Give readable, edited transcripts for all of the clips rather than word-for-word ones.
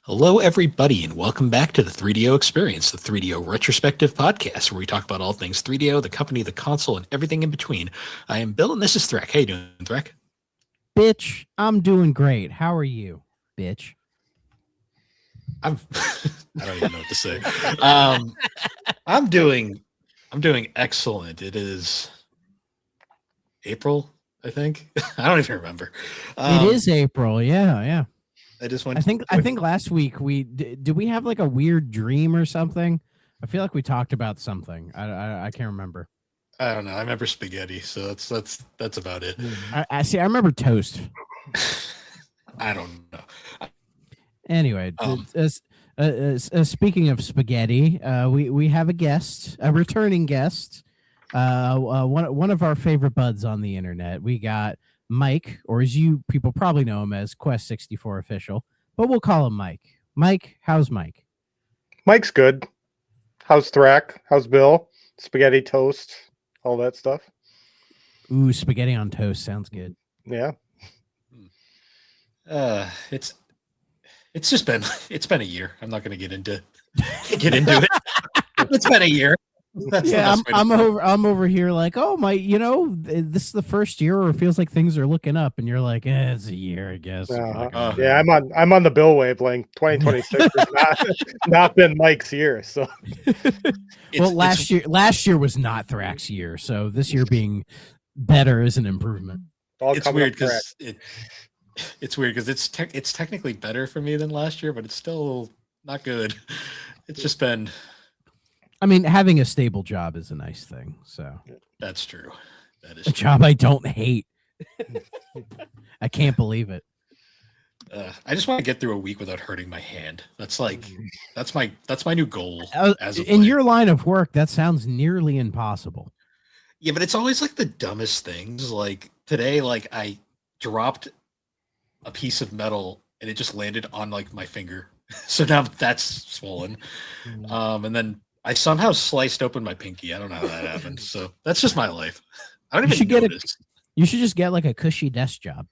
Hello, everybody, and welcome back to the 3DO Experience, the 3DO retrospective podcast, where we talk about all things 3DO, the company, the console, and everything in between. I am Bill, and this is Threk. How you doing, Threk? Bitch, I'm doing great. How are you, bitch? I don't even know what to say. I'm doing excellent. It is April, I think. I don't even remember. It is April. Yeah. I just went. I think last week did we have like a weird dream or something? I feel like we talked about something. I can't remember. I don't know. I remember spaghetti, so that's about it. I see. I remember toast. I don't know. Anyway, speaking of spaghetti, we have a guest, a returning guest, one of our favorite buds on the internet. We got Mike, or as you people probably know him as Quest64 official, but we'll call him Mike. Mike, how's Mike? Mike's good. How's Thrak? How's Bill? Spaghetti toast, all that stuff. Ooh, spaghetti on toast sounds good. Yeah. It's been a year. I'm not going to get into it. It's been a year. I'm over here like, oh my, this is the first year where it feels like things are looking up, and you're like, it's a year, I guess. Yeah, I'm on the Bill wavelength. 2026 has not been Mike's year. So, last year was not Thrak's year, so this year being better is an improvement. It's weird because it's technically better for me than last year, but it's still not good. It's just been. I mean, having a stable job is a nice thing. So that's true. That is a job I don't hate. I can't believe it. I just want to get through a week without hurting my hand. That's my new goal. In your line of work, that sounds nearly impossible. Yeah, but it's always like the dumbest things. Like today, like I dropped a piece of metal and it just landed on like my finger. So now that's swollen. And then I somehow sliced open my pinky. I don't know how that happened. So that's just my life. I don't even notice. You should just get like a cushy desk job.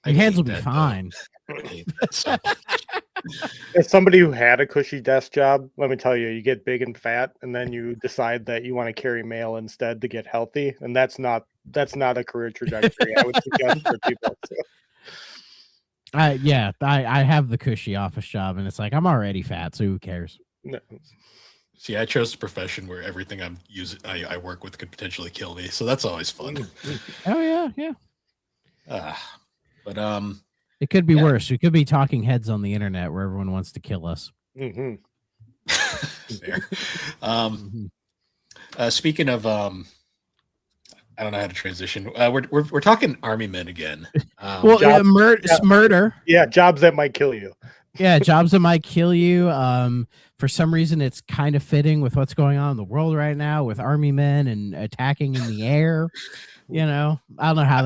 Your hands will be fine. As somebody who had a cushy desk job, let me tell you, you get big and fat, and then you decide that you want to carry mail instead to get healthy, and that's not a career trajectory I would suggest for people. So. I have the cushy office job, and it's like I'm already fat, so who cares? No. See, I chose a profession where everything I work with could potentially kill me, so that's always fun. Oh yeah. But it could be worse. We could be talking heads on the internet where everyone wants to kill us. Mm-hmm. Fair. Speaking of, I don't know how to transition. We're talking army men again. Murder. Yeah, jobs that might kill you. Yeah, jobs that might kill you. For some reason, it's kind of fitting with what's going on in the world right now with army men and attacking in the air. I don't know how that.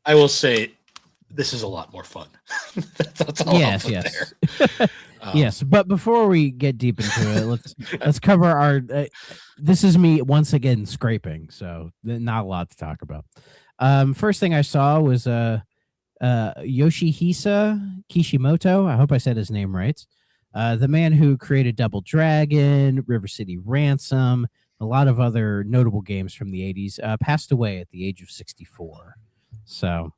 I will say, this is a lot more fun. That's all. Yes. Yes, but before we get deep into it, let's cover our. This is me once again scraping, so not a lot to talk about. First thing I saw was Yoshihisa Kishimoto. I hope I said his name right. The man who created Double Dragon, River City Ransom, a lot of other notable games from the 80s, passed away at the age of 64. So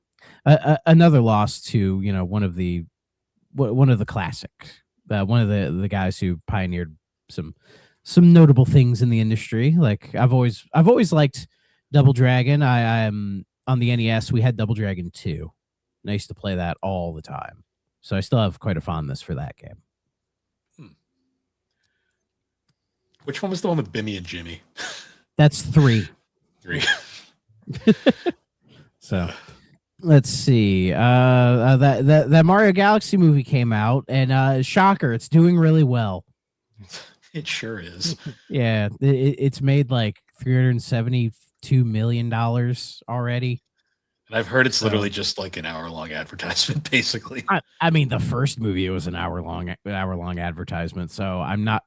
another loss to one of the classics, one of the guys who pioneered some notable things in the industry. Like I've always liked Double Dragon. I am on the NES. We had Double Dragon 2. And I used to play that all the time. So I still have quite a fondness for that game. Which one was the one with Bimmy and Jimmy? That's 3. 3. So let's see. That Mario Galaxy movie came out, and shocker, it's doing really well. It sure is. Yeah, it's made like $372 million already. And I've heard it's literally just like an hour-long advertisement, basically. I mean, the first movie was an hour-long advertisement, so I'm not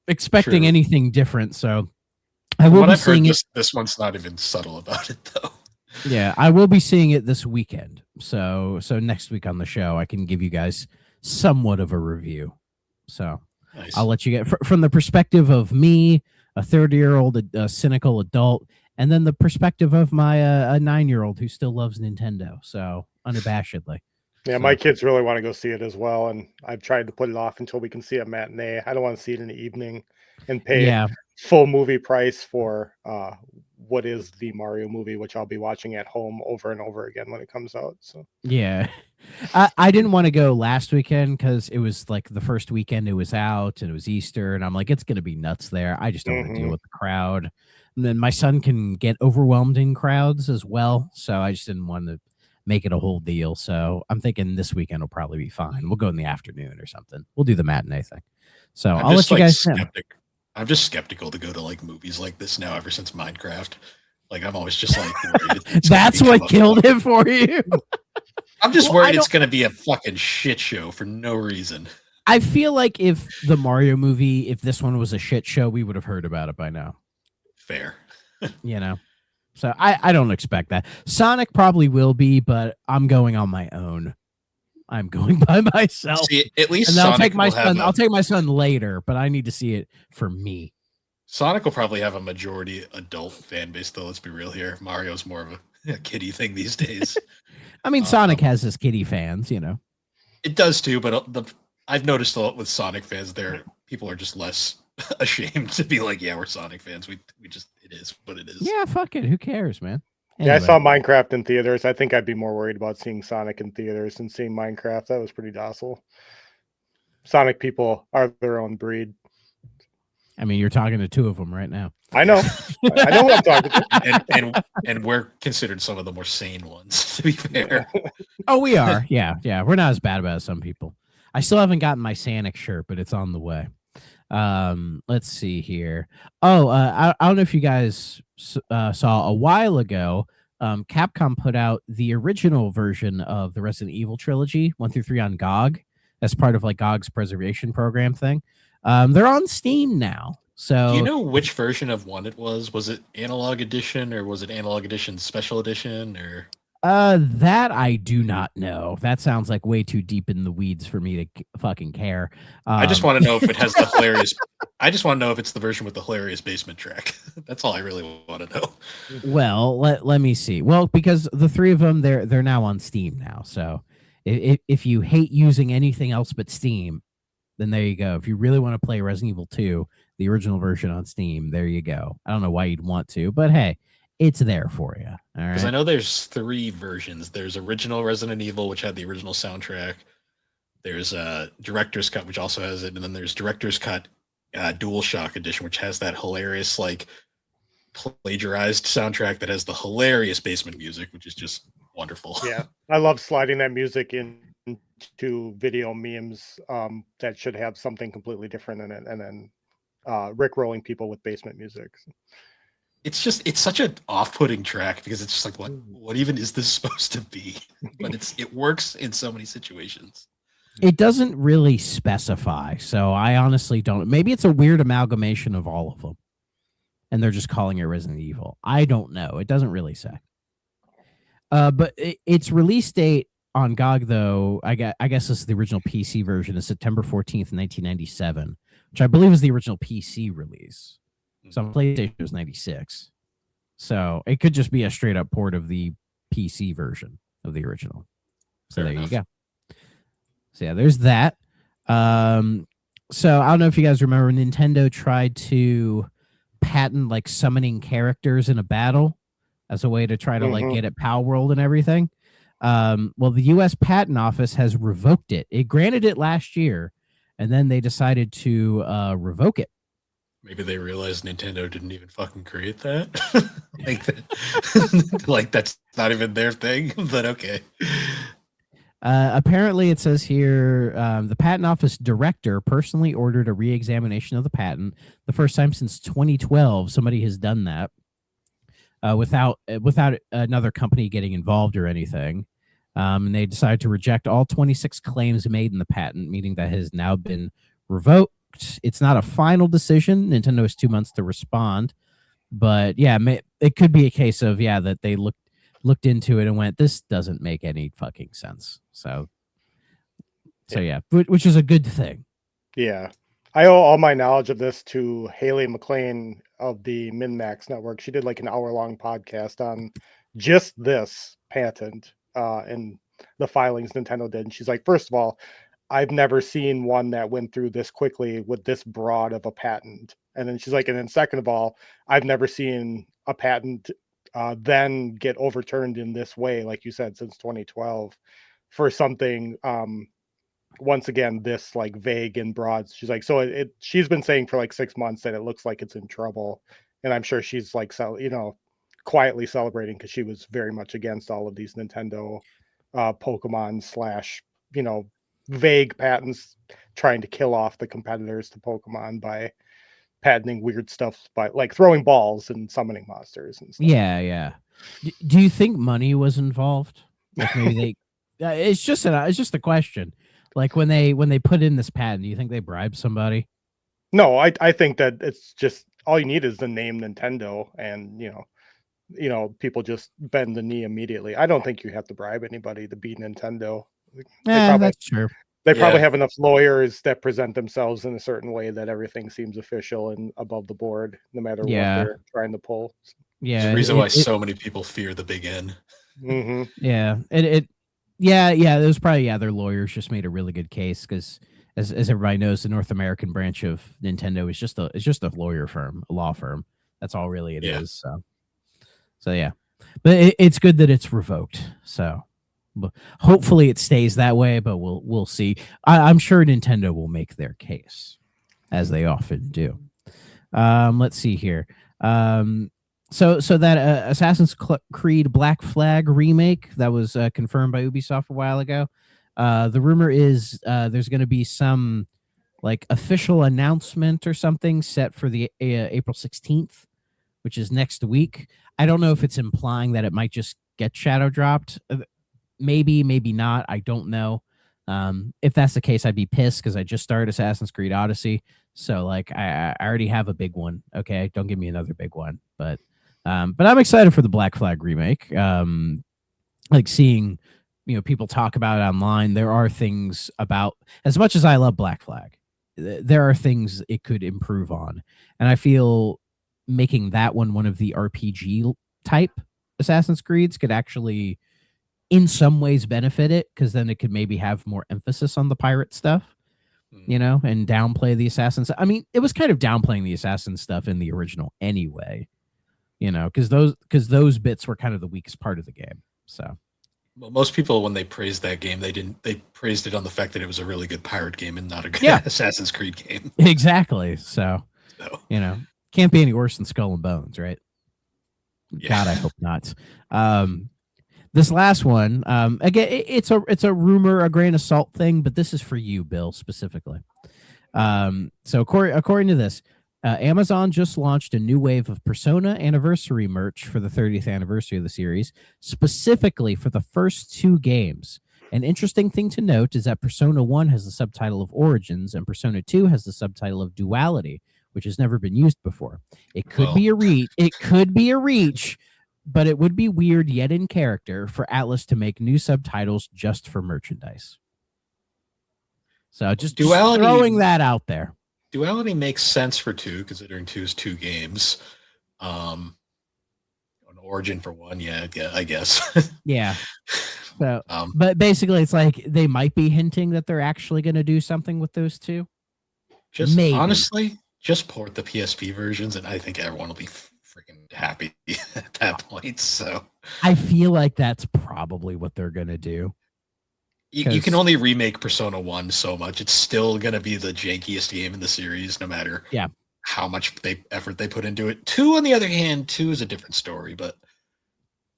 expecting anything different. So I will be seeing it. This one's not even subtle about it, though. Yeah, I will be seeing it this weekend. So next week on the show, I can give you guys somewhat of a review. So Nice. I'll let you get from the perspective of me, a 30-year-old, cynical adult, and then the perspective of my a 9-year-old who still loves Nintendo. So unabashedly. Yeah, So- my kids really want to go see it as well, and I've tried to put it off until we can see a matinee. I don't want to see it in the evening and pay Yeah, full movie price for what is the Mario movie, which I'll be watching at home over and over again when it comes out. So yeah. I didn't want to go last weekend because it was like the first weekend it was out and it was Easter, and I'm like, it's gonna be nuts there. I just don't want to deal Mhm. with the crowd. And then my son can get overwhelmed in crowds as well, so I just didn't want to make it a whole deal. So I'm thinking this weekend will probably be fine. We'll go in the afternoon or something. We'll do the matinee thing. So I'll let you guys know. I'm just skeptical to go to like movies like this now ever since Minecraft. Like I'm always just like worried it's gonna That's become what a killed fuck- it for you. I'm just Well, I worried it's don't- gonna be a fucking shit show for no reason. I feel like if the Mario movie, if this one was a shit show, we would have heard about it by now. Fair. You know, so I don't expect that. Sonic probably will be, but I'm going on my own. I'm going by myself, See, at least and then I'll Sonic take my will have son. a- I'll take my son later, but I need to see it for me. Sonic will probably have a majority adult fan base, though. Let's be real here. Mario's more of a kiddie thing these days. I mean, Sonic has his kiddie fans, you know. It does too, but I've noticed a lot with Sonic fans. People are just less ashamed to be like, "Yeah, we're Sonic fans. We just it is what it is." Yeah, fuck it. Who cares, man? Yeah, I Anyway. saw Minecraft in theaters. I think I'd be more worried about seeing Sonic in theaters than seeing Minecraft. That was pretty docile. Sonic people are their own breed. I mean, you're talking to two of them right now. I know. I know what I'm talking to. and we're considered some of the more sane ones, to be fair. Oh, we are. Yeah. We're not as bad about it as some people. I still haven't gotten my Sonic shirt, but it's on the way. Let's see here. Oh, I don't know if you guys saw a while ago. Capcom put out the original version of the Resident Evil trilogy 1 through 3 on GOG as part of like GOG's preservation program thing. They're on Steam now. So Do you know which version of one it was? Was it Analog Edition or was it Analog Edition Special Edition or? that I do not know. That sounds like way too deep in the weeds for me to fucking care. I just want to know if it has the hilarious. I just want to know if it's the version with the hilarious basement track. That's all I really want to know. Well, let me see. Well, because the three of them, they're now on Steam now. So if you hate using anything else but Steam, then there you go. If you really want to play Resident Evil 2, the original version on Steam, there you go. I don't know why you'd want to, but hey, it's there for you. All Because I right. know there's 3 versions. There's original Resident Evil, which had the original soundtrack. There's Director's Cut, which also has it, and then there's Director's Cut DualShock Edition, which has that hilarious, like, plagiarized soundtrack that has the hilarious basement music, which is just wonderful. Yeah, I love sliding that music into video memes that should have something completely different in it, and then rickrolling people with basement music. It's such an off-putting track because it's just like what even is this supposed to be? But it works in so many situations. It doesn't really specify, so I honestly don't. Maybe it's a weird amalgamation of all of them, and they're just calling it Resident Evil. I don't know. It doesn't really say. But its release date on GOG, though, I guess this is the original PC version, is September 14th, 1997, which I believe is the original PC release. So on PlayStation it was 96. So it could just be a straight up port of the PC version of the original. So Fair there you enough. go. So yeah, there's that. So I don't know if you guys remember, Nintendo tried to patent like summoning characters in a battle as a way to try to like get at Power World and everything. Well, the U.S. Patent Office has revoked it. It granted it last year, and then they decided to revoke it. Maybe they realized Nintendo didn't even fucking create that. like that's not even their thing, but okay. Apparently, it says here the Patent Office director personally ordered a re-examination of the patent. The first time since 2012, somebody has done that without another company getting involved or anything. And they decided to reject all 26 claims made in the patent, meaning that has now been revoked. It's not a final decision. Nintendo has 2 months to respond, but yeah, it could be a case of that they looked looked into it and went, this doesn't make any fucking sense. So yeah, which is a good thing. Yeah. I owe all my knowledge of this to Haley McLean of the MinMax Network. She did like an hour-long podcast on just this patent and the filings Nintendo did. And she's like, first of all, I've never seen one that went through this quickly with this broad of a patent. And then she's like, and then second of all, I've never seen a patent then get overturned in this way, like you said, since 2012 for something once again this like vague and broad. She's like, so she's been saying for like 6 months that it looks like it's in trouble, and I'm sure she's like, so quietly celebrating because she was very much against all of these Nintendo Pokemon slash vague patents trying to kill off the competitors to Pokemon by patenting weird stuff by like throwing balls and summoning monsters and stuff. Yeah. Do you think money was involved? Like maybe they it's just a question. Like when they put in this patent, do you think they bribed somebody? No, I think that it's just all you need is the name Nintendo, and people just bend the knee immediately. I don't think you have to bribe anybody to beat Nintendo. That's true. They probably have enough lawyers that present themselves in a certain way that everything seems official and above the board, no matter what they're trying to pull. Yeah, there's a reason why so many people fear the big N. Mm-hmm. Yeah, it was probably their lawyers just made a really good case because as everybody knows, the North American branch of Nintendo is just a lawyer firm, a law firm. That's all really it is. So yeah, but it's good that it's revoked. So hopefully it stays that way, but we'll see. I'm sure Nintendo will make their case, as they often do. Let's see here. So that Assassin's Creed Black Flag remake that was confirmed by Ubisoft a while ago. The rumor is there's going to be some like official announcement or something set for the April 16th, which is next week. I don't know if it's implying that it might just get shadow dropped. Maybe not. I don't know. If that's the case, I'd be pissed because I just started Assassin's Creed Odyssey. So like I already have a big one. Okay, don't give me another big one. But I'm excited for the Black Flag remake. Like seeing people talk about it online. There are things about, as much as I love Black Flag, there are things it could improve on, and I feel making that one of the RPG type Assassin's Creeds could actually in some ways benefit it, because then it could maybe have more emphasis on the pirate stuff, and downplay the assassins. I mean, it was kind of downplaying the assassin stuff in the original anyway, because those bits were kind of the weakest part of the game. So well, most people, when they praised that game, they praised it on the fact that it was a really good pirate game and not a good Assassin's Creed game. Exactly. So can't be any worse than Skull and Bones, right? Yeah. God, I hope not. This last one, again, it's a rumor, a grain of salt thing, but this is for you, Bill, specifically. So according to this, Amazon just launched a new wave of Persona Anniversary merch for the 30th anniversary of the series, specifically for the first 2 games. An interesting thing to note is that Persona 1 has the subtitle of Origins, and Persona 2 has the subtitle of Duality, which has never been used before. It could be a reach, but it would be weird yet in character for Atlas to make new subtitles just for merchandise. So just throwing that out there. Duality makes sense for 2, considering 2 is 2 games. An Origin for 1, I guess. Yeah. So, but basically, it's like they might be hinting that they're actually going to do something with those 2. Just honestly, just port the PSP versions, and I think everyone will be freaking happy at that point. So I feel like that's probably what they're going to do. You can only remake Persona 1 so much. It's still going to be the jankiest game in the series, no matter how much effort they put into it. 2, on the other hand, 2 is a different story, but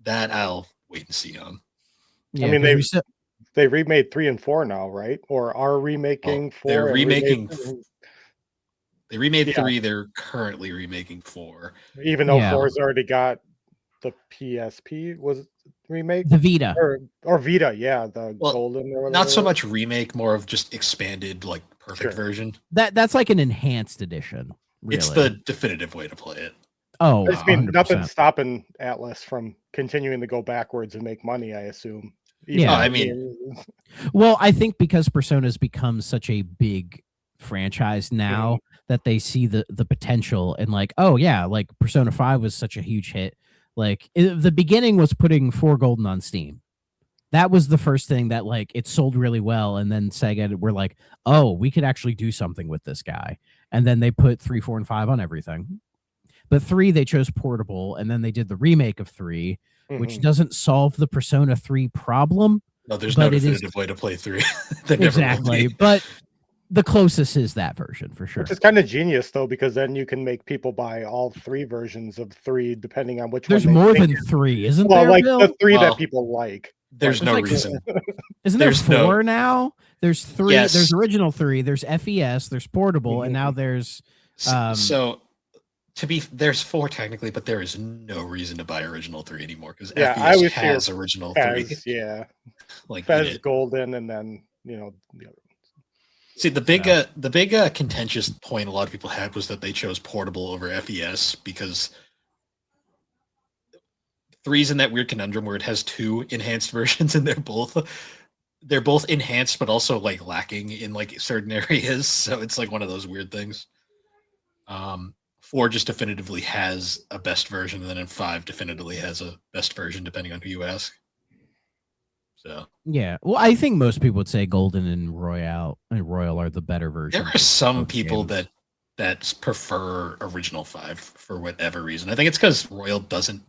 that I'll wait and see on. Yeah, I mean, they remade 3 and 4 now, right? Or are remaking 4? They're remaking. They remade 3. They're currently remaking 4. Even though 4's already got the PSP, was it remake? The Vita. Or Vita, the golden. Or not so much remake, more of just expanded, like perfect version. That's like an enhanced edition. Really. It's the definitive way to play it. Oh, I just mean 100%. nothing's stopping Atlas from continuing to go backwards and make money, I assume. Yeah. Oh, I mean- Well, I think because Persona's become such a big franchise now that they see the potential and like, oh yeah, like Persona 5 was such a huge hit. Like the beginning was putting 4 Golden on Steam. That was the first thing that like it sold really well, and then Sega were like, oh, we could actually do something with this guy. And then they put 3, 4, and 5 on everything. But 3 they chose portable, and then they did the remake of 3, which doesn't solve the Persona 3 problem. No, there's But no it is- definitive way to play 3. There never will Exactly. be. But the closest is that version for sure. Which is kind of genius though, because then you can make people buy all 3 versions of 3 depending on which There's one. more they than think is- 3, isn't well, there? like Bill? the 3 Well, that people like. There's There's no like- reason. Isn't there there's 4 no- now? There's 3. Yes. There's original 3. There's FES. There's portable, and now there's So there's 4 technically, but there is no reason to buy original 3 anymore because Yeah, I FES was here- has original 3. Fez, yeah, Like Fez in it. Golden, and then the other ones. See, the big contentious point a lot of people had was that they chose portable over FES because 3's in that weird conundrum where it has 2 enhanced versions and they're both enhanced but also like lacking in like certain areas. So it's like one of those weird things. 4 just definitively has a best version, and then 5 definitively has a best version depending on who you ask. So yeah. Well, I think most people would say Golden and Royal are the better versions. there are some of people games. that prefer original 5 for whatever reason. I think it's because Royal doesn't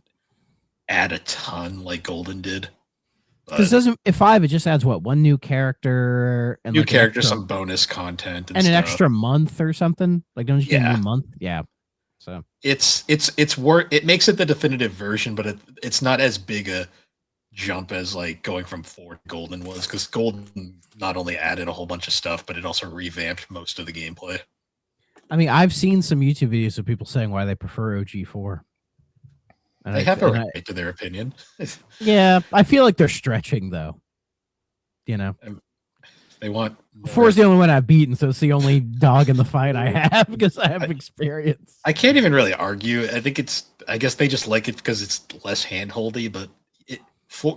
add a ton like Golden did. Because doesn't if 5 it just adds what, 1 new character and New like an characters, extra- some bonus content, and an stuff. extra month or something. Like don't you get a Yeah. new month? Yeah. So It's it makes it the definitive version, but it's not as big a jump as like going from 4 to Golden was, because Golden not only added a whole bunch of stuff, but it also revamped most of the gameplay. I mean, I've seen some YouTube videos of people saying why they prefer OG4. And They I- have a and I- right to their opinion. yeah, I feel like they're stretching though. You know, They want more. 4 is the only one I've beaten, so it's the only dog in the fight I have because I have experience. I can't even really argue. I guess they just like it because it's less handholdy, but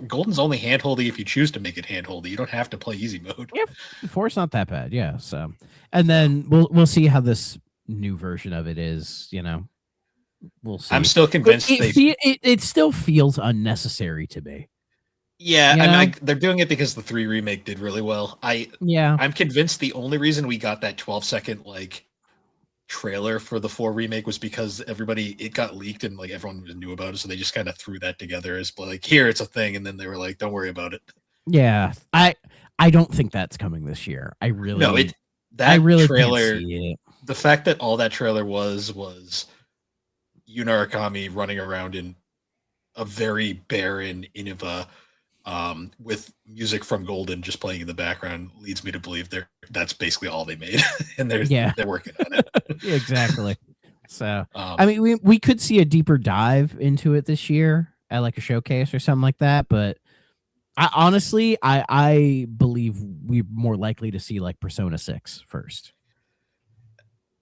Golden's only handholdy if you choose to make it handholdy. You don't have to play easy mode. Yeah, 4's not that bad. Yeah, so and then we'll see how this new version of it is. You know, we'll see. I'm still convinced it still feels unnecessary to me. Yeah, You I mean, know? they're doing it because the 3 remake did really well. Yeah, I'm convinced the only reason we got that 12-second like trailer for the 4 remake was because it got leaked and like everyone knew about it, so they just kind of threw that together as like, here, it's a thing, and then they were like, don't worry about it. yeah. I don't think that's coming this year. I really No, I that really trailer, can't see it. the fact that all that trailer was Yu Narukami running around in a very barren Innova, with music from Golden just playing in the background leads me to believe that's basically all they made, and they're working on it. Yeah, exactly. So Um, I mean, we could see a deeper dive into it this year at like a showcase or something like that. But I honestly, I believe we're more likely to see like Persona 6 first.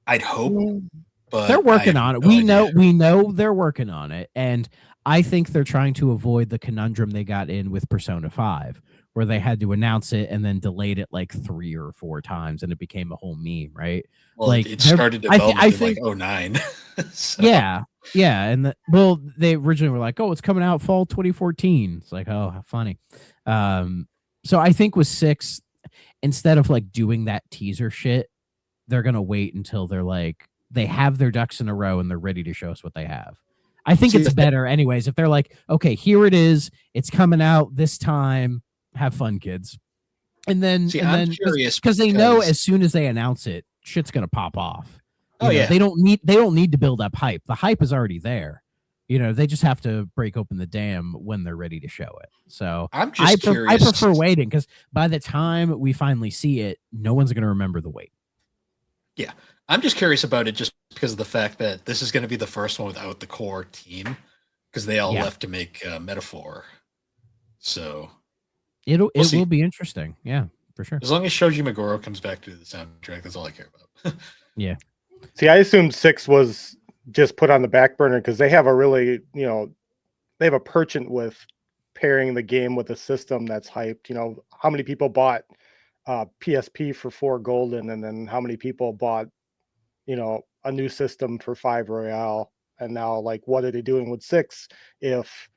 I'd hope, but They're working I on have it. no We idea. know they're working on it, and I think they're trying to avoid the conundrum they got in with Persona 5, where they had to announce it and then delayed it like 3 or 4 times, and it became a whole meme, right? Well, like, it they're- started I thi- development I in think- like 09. So, Yeah, and they originally were like, "Oh, it's coming out fall 2014." It's like, oh, how funny. So I think with 6, instead of like doing that teaser shit, they're gonna wait until they're like they have their ducks in a row and they're ready to show us what they have. I think See, it's better, anyways, if they're like, "Okay, here it is. It's coming out this time. Have fun, kids." And then, See, and I'm then, curious because they know because- as soon as they announce it, shit's gonna pop off. Oh, You know, yeah. they don't need to build up hype. The hype is already there. You know, they just have to break open the dam when they're ready to show it. So I'm I just curious. prefer waiting, because by the time we finally see it, no one's going to remember the wait. I'm just curious about it just because of the fact that this is going to be the first one without the core team, because they all Yeah. left to make Metaphor. So It We'll see. will be interesting. Yeah, for sure. as long as Shoji Meguro comes back to the soundtrack, that's all I care about. See, I assumed 6 was just put on the back burner because they have a really, they have a penchant with pairing the game with a system that's hyped. How many people bought PSP for 4 golden, and then how many people bought, a new system for 5 Royale, and now like what are they doing with 6 if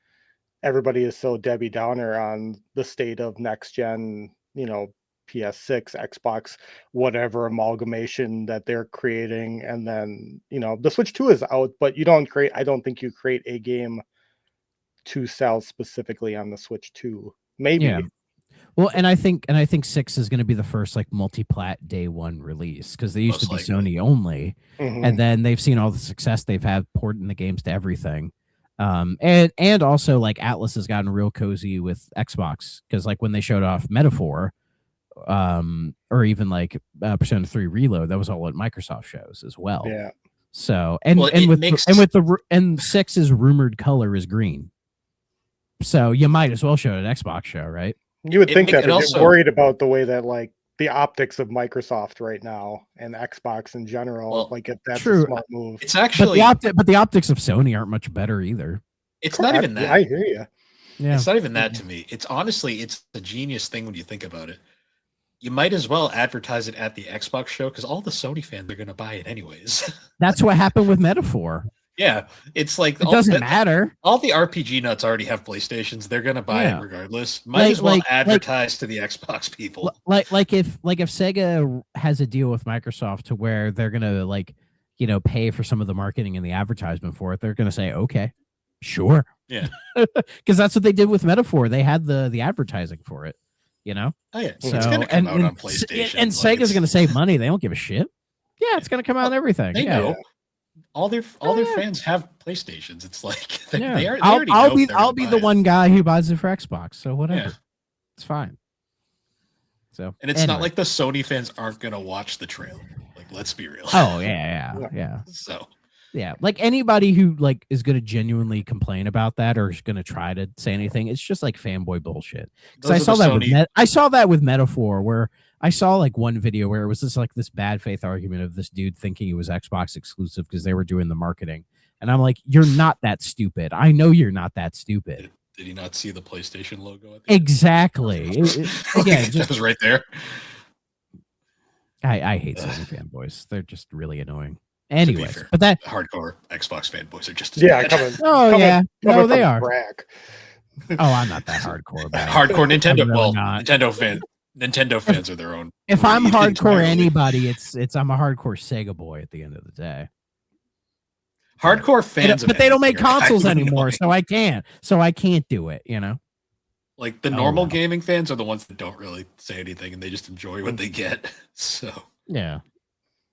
everybody is so Debbie Downer on the state of next gen, PS6, Xbox, whatever amalgamation that they're creating. And then, the Switch 2 is out, but I don't think you create a game to sell specifically on the Switch 2. Maybe. Yeah. Well, and I think 6 is going to be the first like multi-plat day one release because they used Most to be likely. Sony only, Mhm. and then they've seen all the success they've had porting the games to everything. And also like Atlas has gotten real cozy with Xbox because like when they showed off Metaphor, or even like Persona 3 Reload, that was all at Microsoft shows as well. Yeah. So and Well, and it with makes- and with the and 6's rumored color is green. So you might as well show it at Xbox show, right? You would It think make- that it they're also- worried about the way that like the optics of Microsoft right now and Xbox in general, Well, like if that's true. a smart move. It's But actually the optics of Sony aren't much better either. it's not even that. I hear you. Yeah. It's not even that to me. It's honestly, it's a genius thing when you think about it. You might as well advertise it at the Xbox show because all the Sony fans are going to buy it anyways. That's what happened with Metaphor. Yeah, it's like It doesn't matter. all the RPG nuts already have PlayStations. They're going to buy Yeah. it regardless. Might as well like- advertise to the Xbox people. Like if Sega has a deal with Microsoft to where they're gonna pay for some of the marketing and the advertisement for it, they're gonna say, okay, sure. Yeah. Because that's what they did with Metaphor. They had the advertising for it, Oh yeah, So it's going to come out on and PlayStation. And like, Sega's it's- gonna save money. They don't give a shit. Yeah, it's gonna come out on everything. They yeah. know. All their yeah. fans have PlayStations. It's like they, Yeah. they, are, they I'll already know if they're I'll gonna be buy the it. one guy who buys it for Xbox. So whatever. Yeah. It's fine. So And it's not anyway. like the Sony fans aren't going to watch the trailer. Like, let's be real. Oh yeah. So Yeah, like anybody who like is going to genuinely complain about that or is going to try to say anything, it's just like fanboy bullshit. Because I those saw are the that with Sony- I saw that with Metaphor, where I saw like one video where it was this bad faith argument of this dude thinking it was Xbox exclusive because they were doing the marketing, and I'm like, you're not that stupid. I know you're not that stupid. Did he not see the PlayStation logo? At the end? Exactly. Again, that just was right there. I hate Sony fanboys. They're just really annoying. be Anyways, fair. but that Hardcore Xbox fanboys are just as Yeah, bad. coming. oh Coming- yeah, no coming they from are. Brack. Oh, I'm not that hardcore about it. Hardcore Nintendo. I'm really Well, not. Nintendo fans are their own. If I'm breed hardcore entirely. anybody, it's I'm a hardcore Sega boy at the end of the day. Hardcore fans, But they don't make anything are consoles kind of anymore, annoying. so I can't do it. Like the Oh, normal well. gaming fans are the ones that don't really say anything and they just enjoy what they get. So Yeah,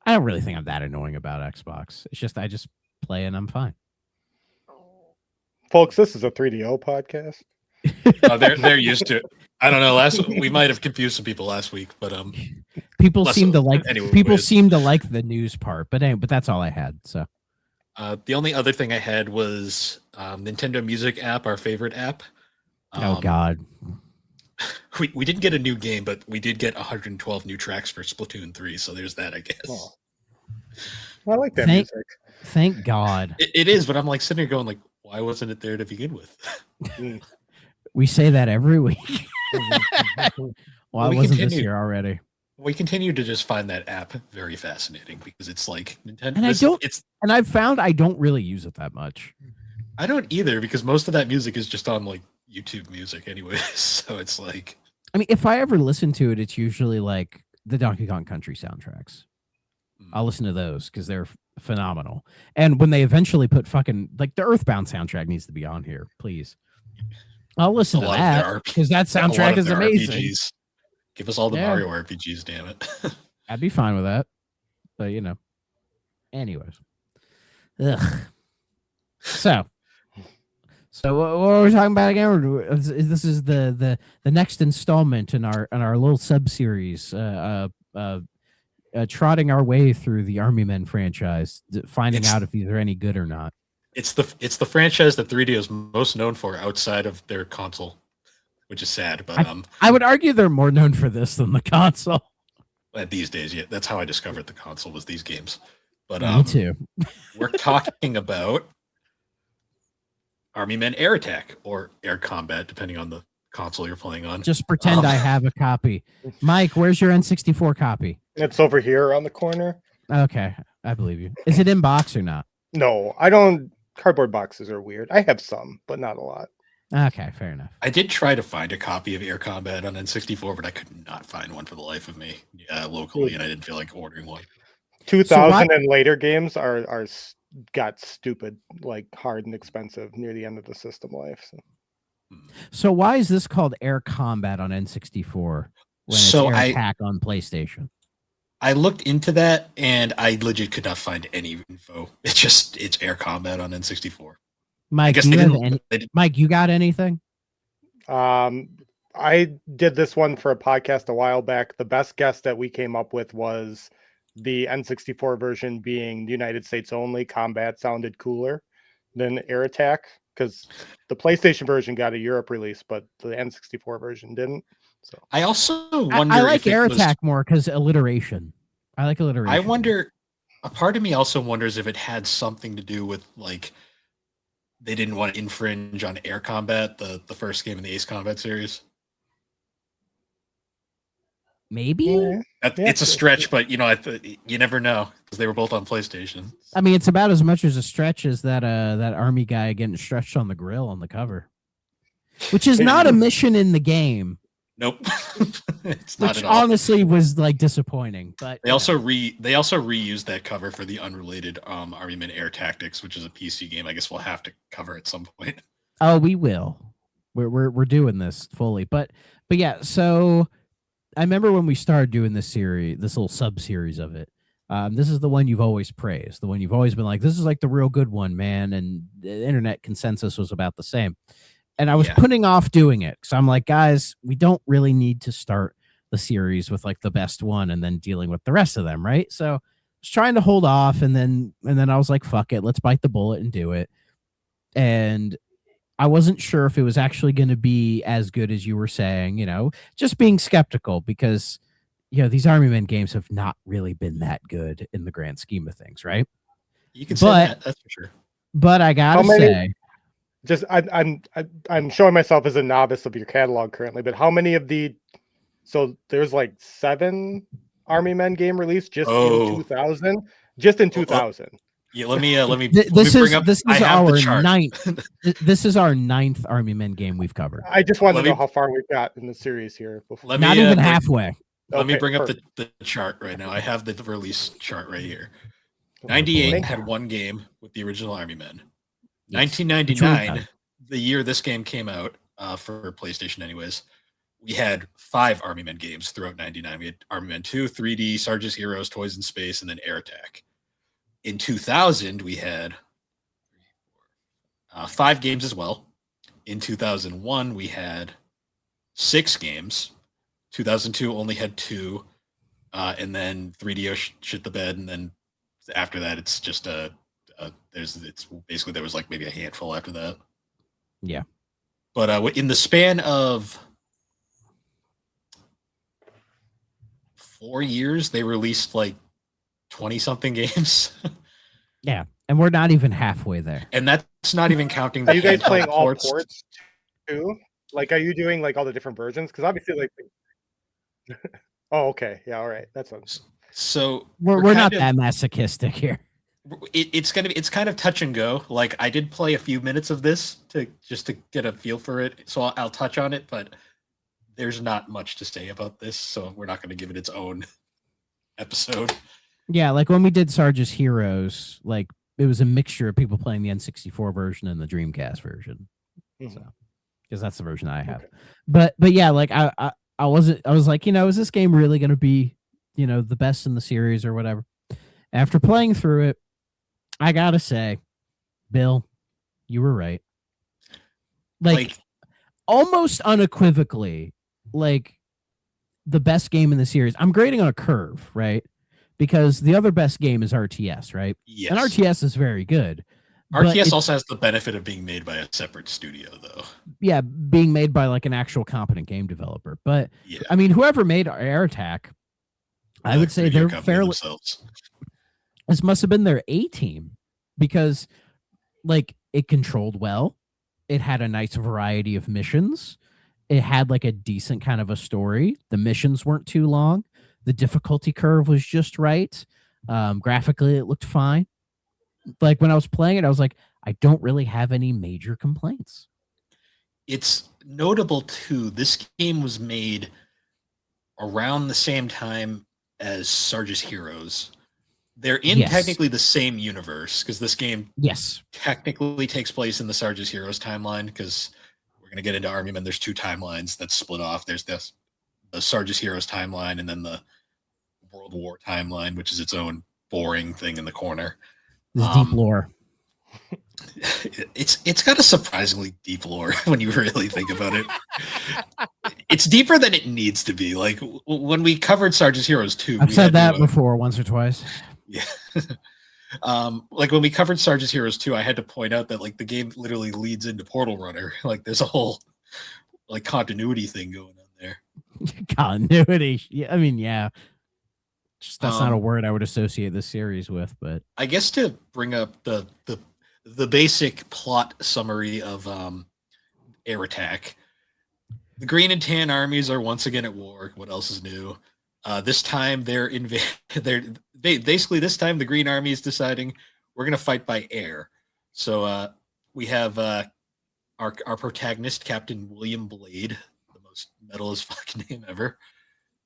I don't really think I'm that annoying about Xbox. It's just I just play and I'm fine. Folks, this is a 3DO podcast. they're used to it. I don't know. We might have confused some people last week, but People Less seem to so. like Anyways. people seem to like the news part, but that's all I had. So the only other thing I had was Nintendo Music app, our favorite app. oh god, We didn't get a new game, but we did get 112 new tracks for Splatoon 3. So there's that, I guess. Oh. I like that Thank- music. thank God. It is, but I'm like sitting here going like, why wasn't it there to begin with? We say that every week. Why We wasn't this continue. year already? We continue to just find that app very fascinating because it's like Nintendo. And I this- don't- It's And I've found I don't really use it that much. I don't either because most of that music is just on like YouTube music anyway. So it's like I mean, if I ever listen to it, it's usually like the Donkey Kong Country soundtracks. I'll listen to those because they're phenomenal. And when they eventually put fucking like the Earthbound soundtrack needs to be on here, please. I'll listen to a lot of their that RP because that a lot soundtrack of is their amazing. RPGs. Give us all the Yeah. Mario RPGs, damn it. I'd be fine with that. But anyways. Ugh. So what were we talking about again? This is the next installment in our little sub series, trotting our way through the Army Men franchise, finding It's- out if these are any good or not. It's the franchise that 3D is most known for outside of their console, which is sad. But I would argue they're more known for this than the console. these days, yeah, that's how I discovered the console was these games. But Me too. we're talking about Army Men Air Attack or Air Combat, depending on the console you're playing on. Just pretend I have a copy. Mike, where's your N64 copy? It's over here around the corner. Okay, I believe you. Is it in box or not? No, I don't. Cardboard boxes are weird. I have some, but not a lot. Okay, fair enough. I did try to find a copy of Air Combat on N64, but I could not find one for the life of me locally, and I didn't feel like ordering one. 2000 and later games are got stupid, like hard and expensive near the end of the system life. So why is this called Air Combat on N64 when it's Air Attack on PlayStation? I looked into that and I legit could not find any info. It's Air Combat on N64. Mike, Mike, you got anything? I did this one for a podcast a while back. The best guess that we came up with was the N64 version being the United States only. Combat sounded cooler than Air Attack because the PlayStation version got a Europe release, but the N64 version didn't. So I also wonder. I like Air Attack more because alliteration. I like alliteration. I wonder. A part of me also wonders if it had something to do with like they didn't want to infringe on Air Combat, the first game in the Ace Combat series. Maybe it's a stretch, but you never know because they were both on PlayStation. I mean, it's about as much as a stretch as that army guy getting stretched on the grill on the cover, which is not a mission in the game. Nope, it's not. Which honestly was like disappointing. But they also reused that cover for the unrelated Army Men Air Tactics, which is a PC game. I guess we'll have to cover at some point. Oh, we will. We're doing this fully, but yeah. So I remember when we started doing this series, this little sub series of it. This is the one you've always praised, the one you've always been like, this is like the real good one, man. And the internet consensus was about the same. And I was putting off doing it because I'm like, guys, we don't really need to start the series with like the best one and then dealing with the rest of them, right? So I was trying to hold off, and then I was like, fuck it, let's bite the bullet and do it. And I wasn't sure if it was actually going to be as good as you were saying, just being skeptical because, these Army Men games have not really been that good in the grand scheme of things, right? You can say that, that's for sure. But I gotta say, I'm showing myself as a novice of your catalog currently, but how many of so there's like 7 Army Men game released just in 2000? Just in 2000. Yeah, let me this is our chart. 9th. This is our 9th Army Men game we've covered. I just want to know how far we've got in the series here. Not even halfway. Let me bring up the chart right now. I have the release chart right here. 98 had one game with the original Army Men. 1999, the year this game came out for PlayStation anyways, we had 5 Army Men games throughout 99. We had Army Men 2, 3D, Sarge's Heroes, Toys in Space, and then Air Attack. In 2000, we had 5 games as well. In 2001, we had 6 games. 2002 only had 2. And then 3DO shit the bed. And then after that, it's just it's basically there was like maybe a handful after that. Yeah. But in the span of 4 years, they released like 20 something games. Yeah. And we're not even halfway there. And that's not even counting the Are you guys playing all ports too? Like, are you doing like all the different versions? Because obviously like oh, okay. Yeah, all right. That's what so we're not that masochistic here. It's kind of touch and go. Like I did play a few minutes of this to get a feel for it, so I'll touch on it. But there's not much to say about this, so we're not going to give it its own episode. Yeah, like when we did Sarge's Heroes, like it was a mixture of people playing the N64 version and the Dreamcast version. Mm-hmm. So, because that's the version I have. Okay. But yeah, like I was like, is this game really going to be, the best in the series or whatever? After playing through it, I gotta say, Bill, you were right. Like almost unequivocally, like the best game in the series. I'm grading on a curve, right? Because the other best game is RTS, right? Yes. And RTS is very good. RTS also has the benefit of being made by a separate studio, though. Yeah, being made by like an actual competent game developer. But I mean, whoever made Air Attack, I would say they're fairly. This must have been their A team because like it controlled well. It had a nice variety of missions. It had like a decent kind of a story. The missions weren't too long. The difficulty curve was just right. Graphically, it looked fine. Like when I was playing it, I was like, I don't really have any major complaints. It's notable too. This game was made around the same time as Sarge's Heroes. They're in Yes. technically the same universe because this game Yes. technically takes place in the Sarge's Heroes timeline because we're going to get into Army Men. There's two timelines that split off. There's the Sarge's Heroes timeline and then the World War timeline, which is its own boring thing in the corner. This is deep lore. It's got a surprisingly deep lore when you really think about it. It's deeper than it needs to be. Like when we covered Sarge's Heroes 2, I've said that before once or twice. Yeah. Like when we covered Sarge's Heroes 2, I had to point out that like the game literally leads into Portal Runner. Like there's a whole like continuity thing going on there. Continuity. Yeah, I mean, yeah. Just, that's not a word I would associate this series with, but I guess to bring up the basic plot summary of Air Attack. The Green and Tan armies are once again at war. What else is new? This time basically this time the Green Army is deciding we're going to fight by air. So we have our protagonist, Captain William Blade, the most metal as fucking name ever,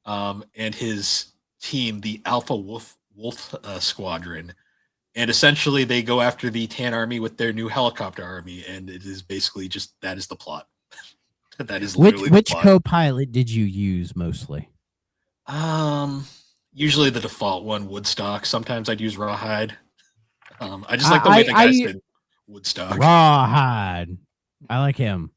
and his team, the Alpha Wolf Squadron. And essentially they go after the Tan Army with their new helicopter army, and it is basically just that is the plot. That is literally which co-pilot did you use mostly? Usually the default one, Woodstock. Sometimes I'd use Rawhide. I just like the way the guy said Woodstock. Rawhide. I like him.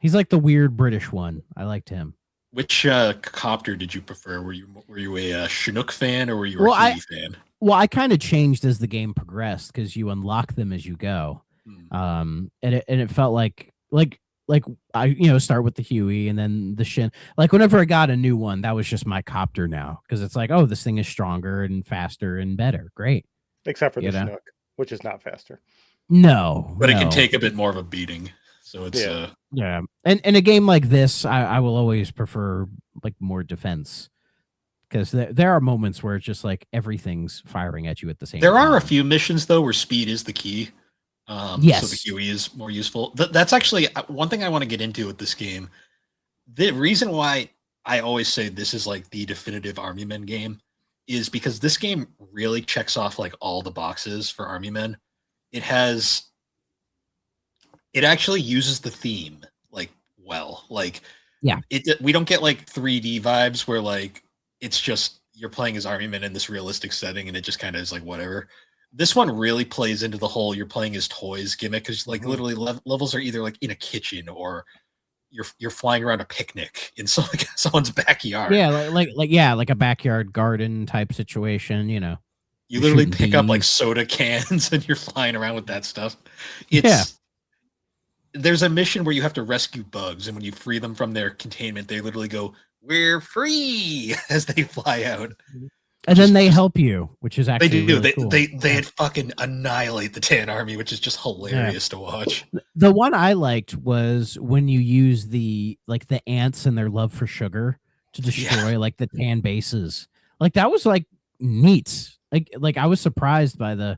He's like the weird British one. I liked him. Which copter did you prefer? Were you a Chinook fan or were you a Huey fan? Well, I kind of changed as the game progressed because you unlock them as you go. And it felt like I start with the Huey and then the Shin. Like whenever I got a new one, that was just my copter now because it's like, oh, this thing is stronger and faster and better. Great. Except for the Chinook, which is not faster. No, but it can take a bit more of a beating. So it's yeah. And in a game like this, I will always prefer like more defense because there are moments where it's just like everything's firing at you at the same time. There are a few missions though where speed is the key. Yes. So the Huey is more useful. That's actually one thing I want to get into with this game. The reason why I always say this is like the definitive Army Men game is because this game really checks off like all the boxes for Army Men. It actually uses the theme like well. Like we don't get like 3D vibes where like it's just you're playing as Army Men in this realistic setting and it just kind of is like whatever. This one really plays into the whole you're playing as toys gimmick because like literally levels are either like in a kitchen or you're flying around a picnic in someone's backyard. Yeah, like a backyard garden type situation. You literally pick up like soda cans and you're flying around with that stuff. There's a mission where you have to rescue bugs, and when you free them from their containment, they literally go, "We're free" as they fly out. And then they help you, which is actually they do. Really cool. They fucking annihilate the Tan Army, which is just hilarious to watch. The one I liked was when you use the ants and their love for sugar to destroy like the Tan bases. Like that was like neat. Like I was surprised by the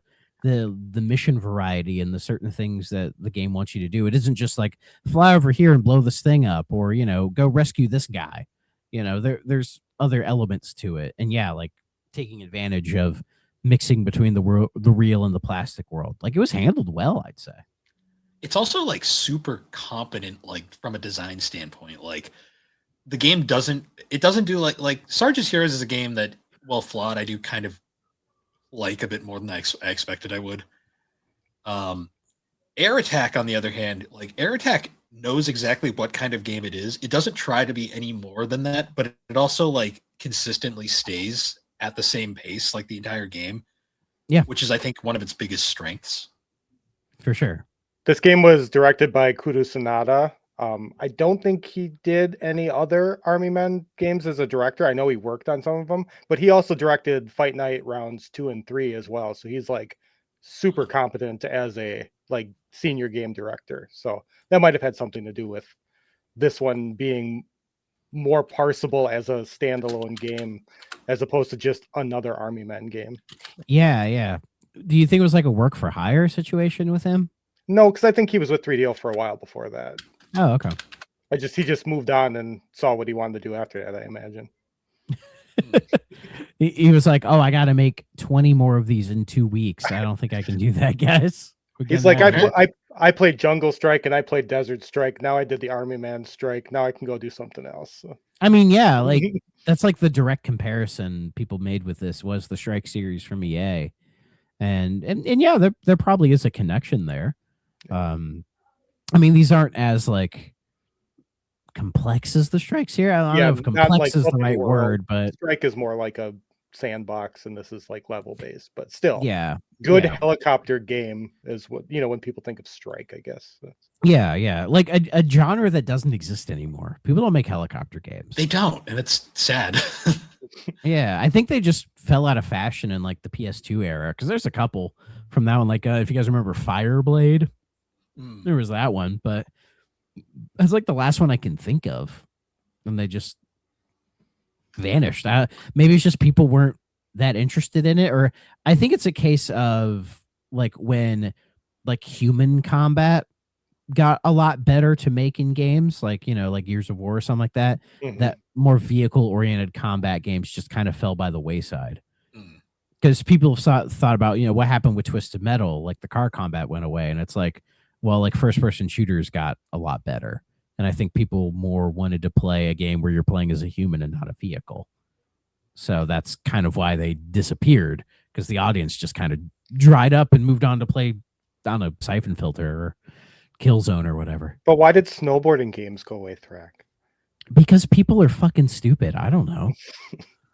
mission variety and the certain things that the game wants you to do. It isn't just like fly over here and blow this thing up, or go rescue this guy. There's other elements to it, and like taking advantage of mixing between the real and the plastic world. Like it was handled well, I'd say. It's also like super competent, like from a design standpoint. Like the game doesn't do like Sarge's Heroes is a game that, well, flawed. I do kind of like a bit more than I expected I would. Air Attack, on the other hand, like Air Attack knows exactly what kind of game it is. It doesn't try to be any more than that, but it also like consistently stays at the same pace like the entire game. Yeah. Which is, I think, one of its biggest strengths. For sure. This game was directed by Kudo Sanada. I don't think he did any other Army Men games as a director. I know he worked on some of them, but he also directed Fight Night rounds 2 and 3 as well. So he's like super competent as a like senior game director. So that might have had something to do with this one being more parsable as a standalone game as opposed to just another Army Men game. Yeah. Do you think it was like a work for hire situation with him? No, because I think he was with 3DO for a while before that. Oh, okay. He just moved on and saw what he wanted to do after that, I imagine. He was like, "Oh, I got to make 20 more of these in 2 weeks. I don't think I can do that, guys." He's like, I played Jungle Strike and I played Desert Strike. Now I did the Army Man Strike. Now I can go do something else. So. I mean, yeah, like that's like the direct comparison people made with this was the Strike series from EA, and yeah, there probably is a connection there. I mean, these aren't as like complex as the Strikes here. I don't know if complex like is the right word, but Strike is more like a sandbox and this is like level based, but still good helicopter game is what when people think of Strike, I guess. Yeah, like a genre that doesn't exist anymore. People don't make helicopter games. They don't, and it's sad. Yeah, I think they just fell out of fashion in like the PS2 era because there's a couple from that one. Like if you guys remember Fireblade, there was that one, but that's like the last one I can think of, and they just vanished. Maybe it's just people weren't that interested in it, or I think it's a case of like when like human combat got a lot better to make in games, like like Gears of War or something like that. That more vehicle oriented combat games just kind of fell by the wayside because people thought about what happened with Twisted Metal, like the car combat went away, and it's like, well, like first person shooters got a lot better. And I think people more wanted to play a game where you're playing as a human and not a vehicle. So that's kind of why they disappeared, because the audience just kind of dried up and moved on to play on a Siphon Filter or Killzone or whatever. But why did snowboarding games go away, Thrak? Because people are fucking stupid. I don't know.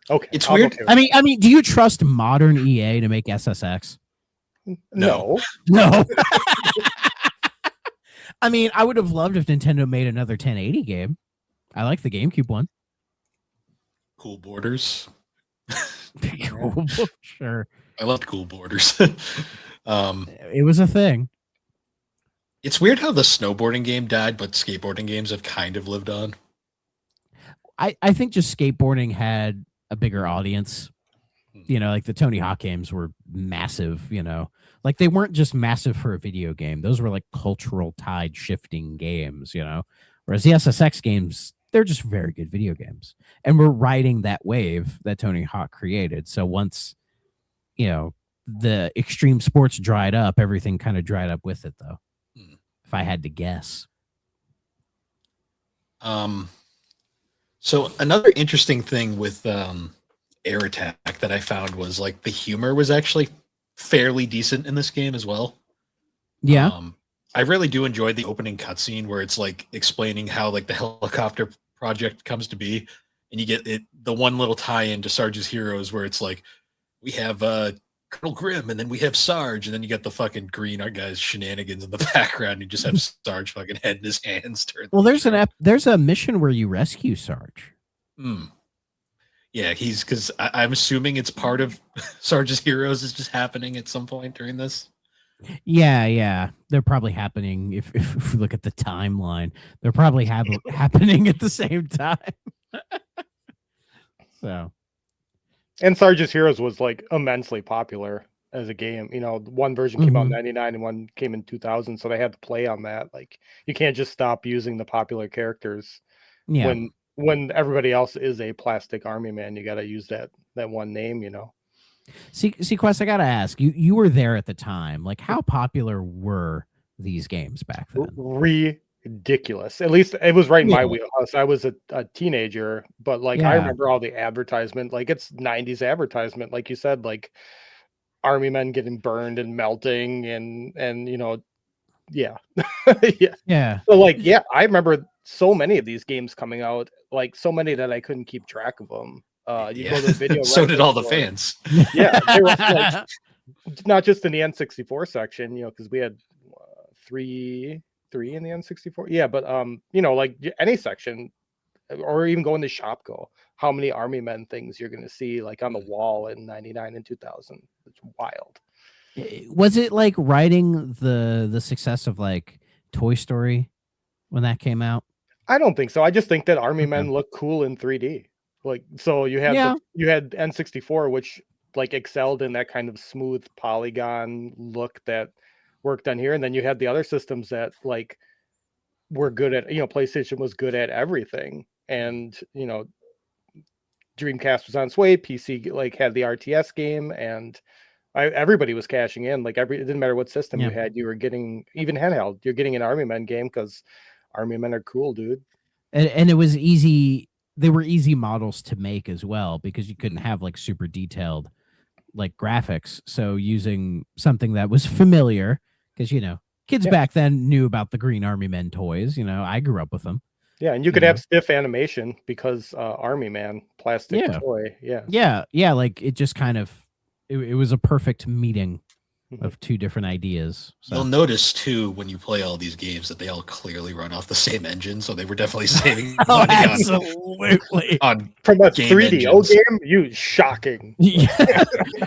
Okay. It's weird. I mean, do you trust modern EA to make SSX? No. I mean, I would have loved if Nintendo made another 1080 game. I like the GameCube one. Cool Borders. Sure. I loved Cool Borders. It was a thing. It's weird how the snowboarding game died, but skateboarding games have kind of lived on. I think just skateboarding had a bigger audience. Like the Tony Hawk games were massive, like they weren't just massive for a video game. Those were like cultural tide shifting games, whereas the SSX games, they're just very good video games. And we're riding that wave that Tony Hawk created. So once, the extreme sports dried up, everything kind of dried up with it though. If I had to guess. So another interesting thing with Air Attack that I found was like the humor was actually fairly decent in this game as well. Yeah. I really do enjoy the opening cutscene where it's like explaining how like the helicopter project comes to be, and you get the one little tie-in to Sarge's Heroes where it's like we have Colonel Grimm and then we have Sarge, and then you get the fucking green guy's shenanigans in the background. You just have Sarge fucking head in his hands. Well, there's a mission where you rescue Sarge. Yeah, because I'm assuming it's part of Sarge's Heroes is just happening at some point during this. Yeah. They're probably happening. If we look at the timeline, they're probably happening at the same time. So. And Sarge's Heroes was like immensely popular as a game. One version came out in 99 and one came in 2000. So they had to play on that. Like you can't just stop using the popular characters when everybody else is a plastic army man. You got to use that one name, See, Quest, I got to ask you were there at the time. Like how popular were these games back then? Ridiculous. At least it was right in my wheelhouse. I was a teenager, but like I remember all the advertisement, like it's 90s advertisement, like you said, like army men getting burned and melting and yeah. So like I remember so many of these games coming out, like so many that I couldn't keep track of them. You go to the video. So did all the fans. Yeah, they were like, not just in the N64 section, because we had 3 3 in the N64. Yeah, but like any section, or even go in the shop, how many Army Men things you're gonna see like on the wall in '99 and 2000. It's wild. Was it like riding the success of like Toy Story when that came out? I don't think so. I just think that Army Okay. Men look cool in 3D. Like, so you had Yeah. you had N64, which like excelled in that kind of smooth polygon look that worked on here, and then you had the other systems that like were good at, PlayStation was good at everything, and Dreamcast was on sway, PC like had the RTS game, and everybody was cashing in. Like it didn't matter what system you had, you were getting, even handheld, you're getting an Army Men game because Army Men are cool, dude. And it was easy. They were easy models to make as well because you couldn't have like super detailed like graphics. So using something that was familiar, because kids back then knew about the Green Army Men toys. I grew up with them. Yeah, and you could have stiff animation because Army Man plastic toy. Yeah. Like it just kind of it was a perfect meeting of two different ideas. So. You'll notice too when you play all these games that they all clearly run off the same engine, so they were definitely saving money absolutely on from a 3DO game. You shocking. Yeah.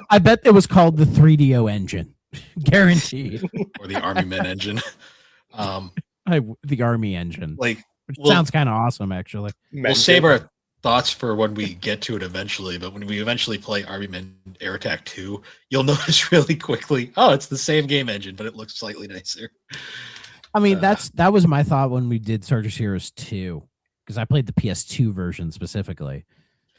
I bet it was called the 3DO engine, guaranteed, or the Army Men engine. The Army engine, like, which sounds kind of awesome, actually. We'll save our thoughts for when we get to it eventually, but when we eventually play Army Men Air Attack 2, you'll notice really quickly, it's the same game engine, but it looks slightly nicer. I mean, that was my thought when we did Soldiers Heroes 2, because I played the PS2 version specifically,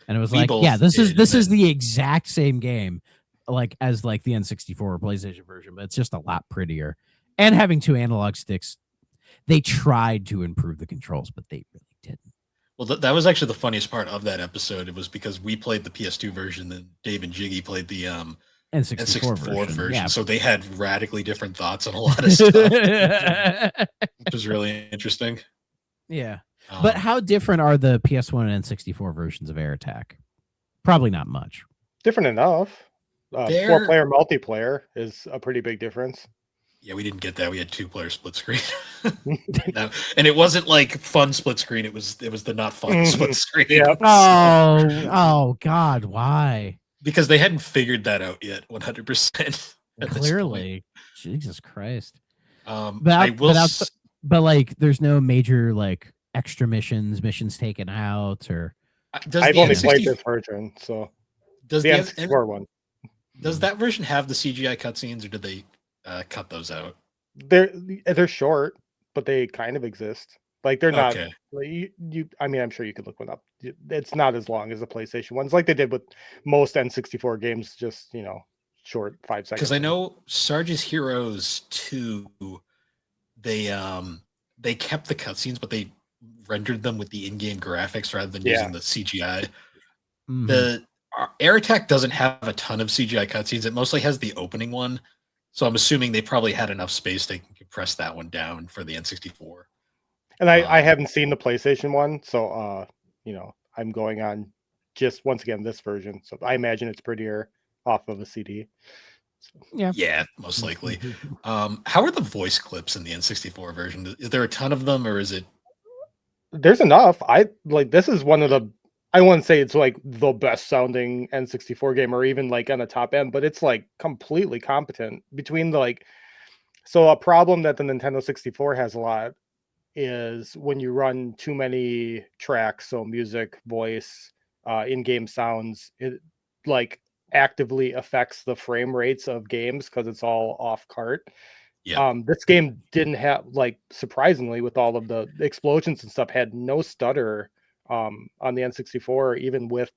and it was like, yeah, this is the exact same game, like as like the N64 or PlayStation version, but it's just a lot prettier. And having two analog sticks, they tried to improve the controls, but they really didn't. Well, that was actually the funniest part of that episode. It was because we played the PS2 version, then Dave and Jiggy played the N64 version. Yeah. So they had radically different thoughts on a lot of stuff, which was really interesting. Yeah. But how different are the PS1 and N64 versions of Air Attack? Probably not much. Different enough. 4-player multiplayer is a pretty big difference. Yeah, we didn't get that. We had 2-player split screen. No, and it wasn't like fun split screen. It was the not fun split screen. Yeah. Oh God, why? Because they hadn't figured that out yet, 100%. Clearly, Jesus Christ. But like, there's no major like extra missions taken out, or I've only played this version, so does the N64 one. Does that version have the CGI cutscenes, or did they cut those out? They're short, but they kind of exist. Like they're not. Okay. Like I mean, I'm sure you could look one up. It's not as long as the PlayStation ones, like they did with most N64 games. Just short 5 seconds. Because I know Sarge's Heroes 2, they kept the cutscenes, but they rendered them with the in-game graphics rather than using the CGI. Mm-hmm. The Air Attack doesn't have a ton of CGI cutscenes. It mostly has the opening one. So I'm assuming they probably had enough space they can compress that one down for the N64. And I haven't seen the PlayStation one, so I'm going on just once again this version. So I imagine it's prettier off of a CD. So. Yeah, most likely. How are the voice clips in the N64 version? Is there a ton of them, or is it? There's enough. This is one of the. I wouldn't say it's like the best sounding N64 game or even like on the top end, but it's like completely competent between the like. So a problem that the Nintendo 64 has a lot is when you run too many tracks, so music, voice, in-game sounds, it like actively affects the frame rates of games because it's all off cart. Yeah. This game didn't have, like, surprisingly, with all of the explosions and stuff, had no stutter on the N64, even with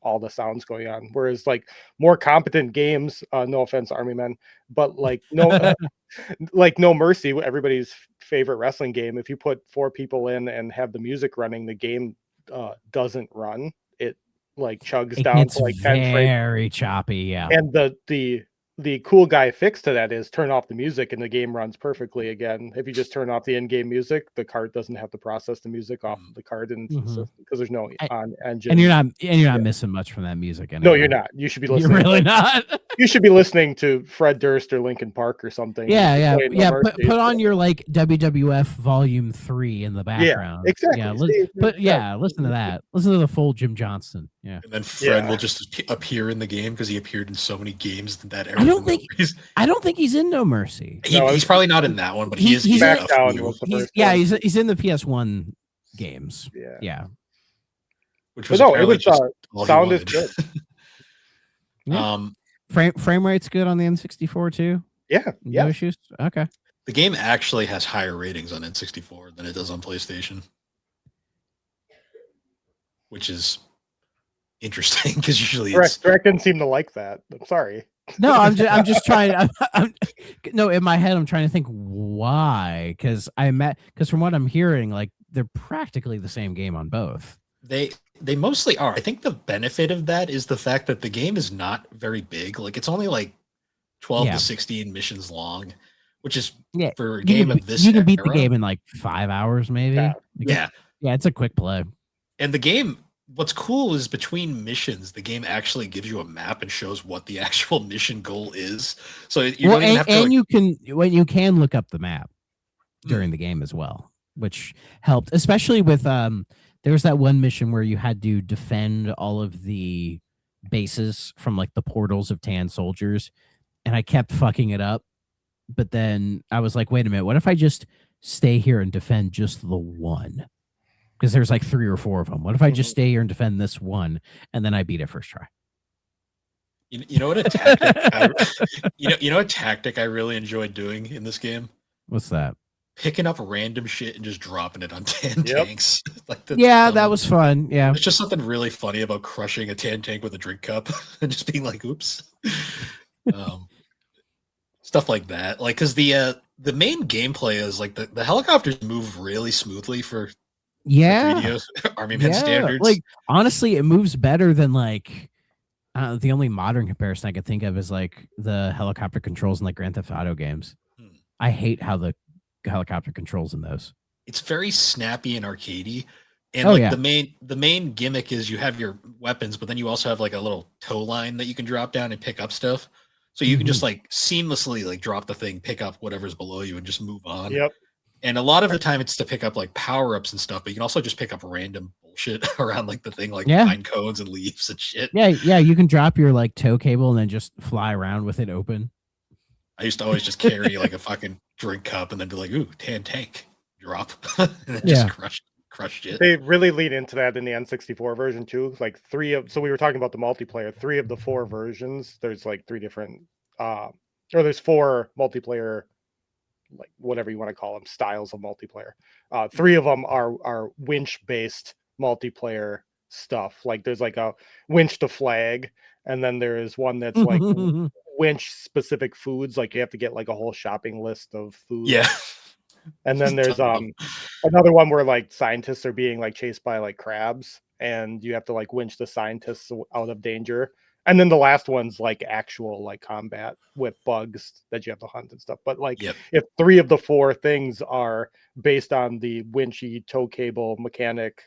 all the sounds going on. Whereas like more competent games, no offense, Army Men, but like no like No Mercy, everybody's favorite wrestling game, if you put 4 people in and have the music running, the game doesn't run. It like chugs down to like 10 frames. Very choppy, yeah. And the cool guy fix to that is turn off the music and the game runs perfectly again. If you just turn off the in-game music, the card doesn't have to process the music off the card, and because there's no on engine. And you're not missing much from that music anyway. No, you're not. You should be listening. You're really not. You should be listening to Fred Durst or Linkin Park or something. Yeah. playing No Mercy. Put on your like WWF Volume 3 in the background. exactly. Yeah, See, listen to that. Listen to the full Jim Johnson. Yeah. And then Fred Yeah. will just appear in the game because he appeared in so many games that era. I don't for no think- reason. I don't think he's in No Mercy. No, He's probably not in that one, but he is. he's in in- a SmackDown few, was the He's, first yeah, one. he's in the PS1 games. Yeah. Yeah. which But was no, it apparently was just all he sound is wanted. good. Yeah. Frame rate's good on the N64 too. Yeah. No Yeah. issues. Okay. The game actually has higher ratings on N64 than it does on PlayStation, which is interesting because usually it's Direct didn't seem to like that. I'm sorry. No, I'm just trying. No, in my head, I'm trying to think why. Because from what I'm hearing, like they're practically the same game on both. they mostly are. I think the benefit of that is the fact that the game is not very big. Like it's only like 12 Yeah. to 16 missions long, which is Yeah, for a game of this you can beat the era. game in like 5 hours, maybe. Yeah. Yeah. Yeah, it's a quick play. And the game, what's cool is between missions, the game actually gives you a map and shows what the actual mission goal is. So you don't even have to. And Like, you can look up the map Hmm. during the game as well, which helped, especially with there was that one mission where you had to defend all of the bases from like the portals of Tan soldiers, and I kept fucking it up. But then I was like, wait a minute, what if I just stay here and defend just the one? Because there's like 3 or 4 of them. What if I just stay here and defend this one, and then I beat it first try? you know what a tactic? You know a tactic I really enjoyed doing in this game? What's that? Picking up random shit and just dropping it on Tan Yep. tanks. Like that's Yeah, dumb. that was fun. Yeah. There's just something really funny about crushing a Tan tank with a drink cup and just being like, "Oops." Stuff like that. Like, because the main gameplay is like the helicopters move really smoothly for Yeah. 3D Army Men standards. Like honestly, it moves better than like the only modern comparison I could think of is like the helicopter controls in like Grand Theft Auto games. Hmm. I hate how the helicopter controls in those. It's very snappy and arcadey. And Oh, like yeah. the main gimmick is you have your weapons, but then you also have like a little tow line that you can drop down and pick up stuff. So you can just like seamlessly like drop the thing, pick up whatever's below you, and just move on. Yep. And a lot of the time it's to pick up like power ups and stuff, but you can also just pick up random bullshit around like the thing, like Yeah. pine cones and leaves and shit. Yeah, you can drop your like tow cable and then just fly around with it open. I used to always just carry like a fucking drink cup and then be like, "Ooh, Tan tank, drop," and then just Yeah. crush it. They really lean into that in the N64 version too. Like so we were talking about the multiplayer. 3 of the 4 versions, there's like 3 different or there's 4 multiplayer, like whatever you want to call them, styles of multiplayer. 3 of them are winch based multiplayer stuff. Like there's like a winch to flag, and then there is one that's like winch specific foods. Like you have to get like a whole shopping list of foods. Yeah. And then there's Dumb. another one where like scientists are being like chased by like crabs, and you have to like winch the scientists out of danger. And then the last one's like actual like combat with bugs that you have to hunt and stuff. But like Yep. if 3 of the 4 things are based on the winchy tow cable mechanic,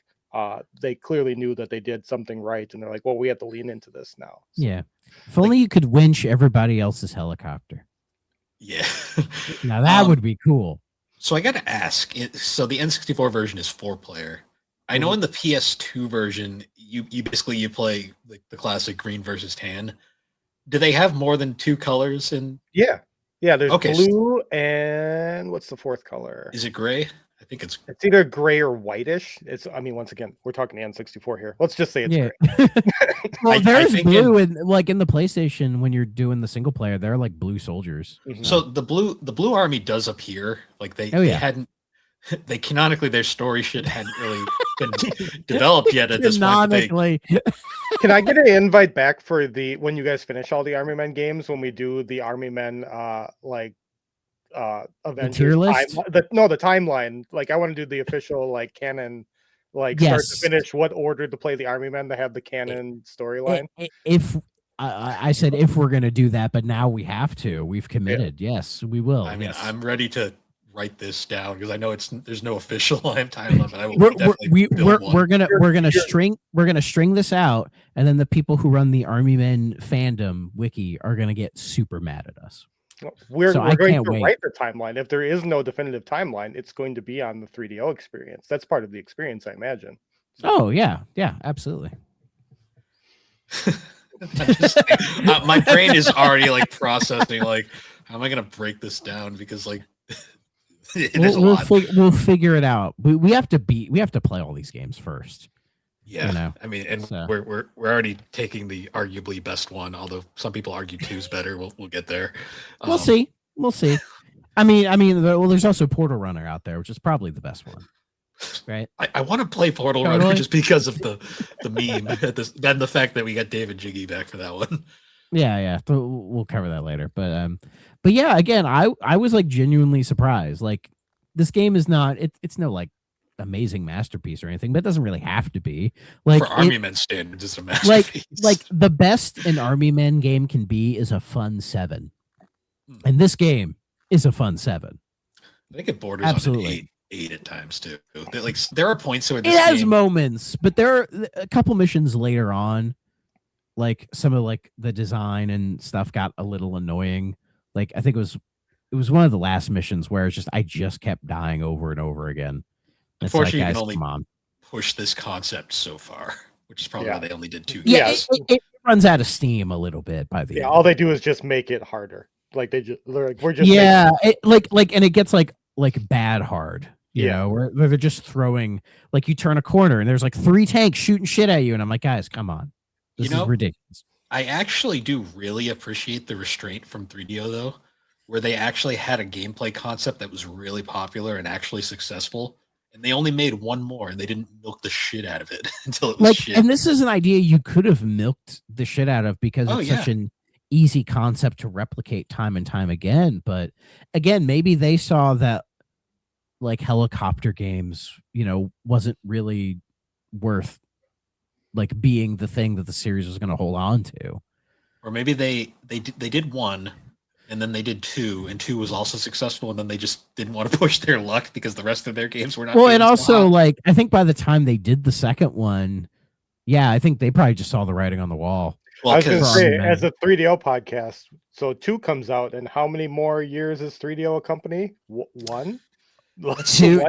they clearly knew that they did something right, and they're like, well, we have to lean into this now. So, Yeah. If only you could winch everybody else's helicopter. Yeah. Now that Um, would be cool. So I got to ask. So the N64 version is 4-player. I know in the PS2 version, you basically play like the classic green versus tan. Do they have more than 2 colors? And yeah, there's Okay, blue and what's the 4th color? is it gray? I think it's It's either gray or whitish. Once again, we're talking the N64 here. Let's just say it's Yeah. gray. Well, I there's think blue in like in the PlayStation when you're doing the single player, they're like blue soldiers. Mhm. so the blue army does appear like they Oh, yeah. hadn't. They canonically their story shit hadn't really been developed yet at this point. But Canonically. Can I get an invite back for when you guys finish all the Army Men games, when we do the Army Men Avengers tier list? the timeline? Like I want to do the official like canon, like start Yes. to finish, what order to play the Army Men to have the canon storyline. If I said if we're gonna do that, but now we have to. We've committed. Yes, we will. I mean, yes. I'm ready to write this down because I know there's no official time limit. I will We're definitely build one. we're gonna string this out, and then the people who run the Army Men fandom wiki are gonna get super mad at us. We're So I going can't to wait. write the timeline. If there is no definitive timeline, it's going to be on the 3DO experience. That's part of the experience, I imagine. Oh yeah, absolutely. My brain is already like processing like, how am I gonna break this down? Because like it is a lot. We'll figure it out. We have to play all these games first. Yeah, you know, I mean, and so. we're already taking the arguably best one, although some people argue two's better. We'll get there. We'll see. I mean, there's also Portal Runner out there, which is probably the best one, right? I want to play Portal Runner just because of the meme and the fact that we got David Jiggy back for that one. Yeah. We'll cover that later, but yeah, again, I was like genuinely surprised. Like this game is not it's no like amazing masterpiece or anything, but it doesn't really have to be. Like for Army Men standards, it's a masterpiece. Like the best an Army Men game can be is a fun 7, and this game is a fun 7. I think it borders absolutely on 8 at times too. Like there are points where it has moments, but there are a couple missions later on, like some of like the design and stuff got a little annoying. Like I think it was one of the last missions where I just kept dying over and over again. Unfortunately, like, guys, you can only push this concept so far, which is probably why they only did 2 games. Yeah, it runs out of steam a little bit by the end. All they do is just make it harder. Like they're like, we're just and it gets like bad hard. You know, where they're just throwing, like you turn a corner and there's like 3 tanks shooting shit at you, and I'm like, guys, come on, this is ridiculous. I actually do really appreciate the restraint from 3DO though, where they actually had a gameplay concept that was really popular and actually successful. And they only made one more, and they didn't milk the shit out of it until it was shit. And this is an idea you could have milked the shit out of because it's such an easy concept to replicate time and time again. But again, maybe they saw that like helicopter games, wasn't really worth like being the thing that the series was going to hold on to. Or maybe they did 1. And then they did 2, and 2 was also successful, and then they just didn't want to push their luck because the rest of their games were not. Well, and also, like, I think by the time they did the second one, I think they probably just saw the writing on the wall. Well, I was going to say, as a 3DO podcast, so 2 comes out, and how many more years is 3DO a company? 1? 2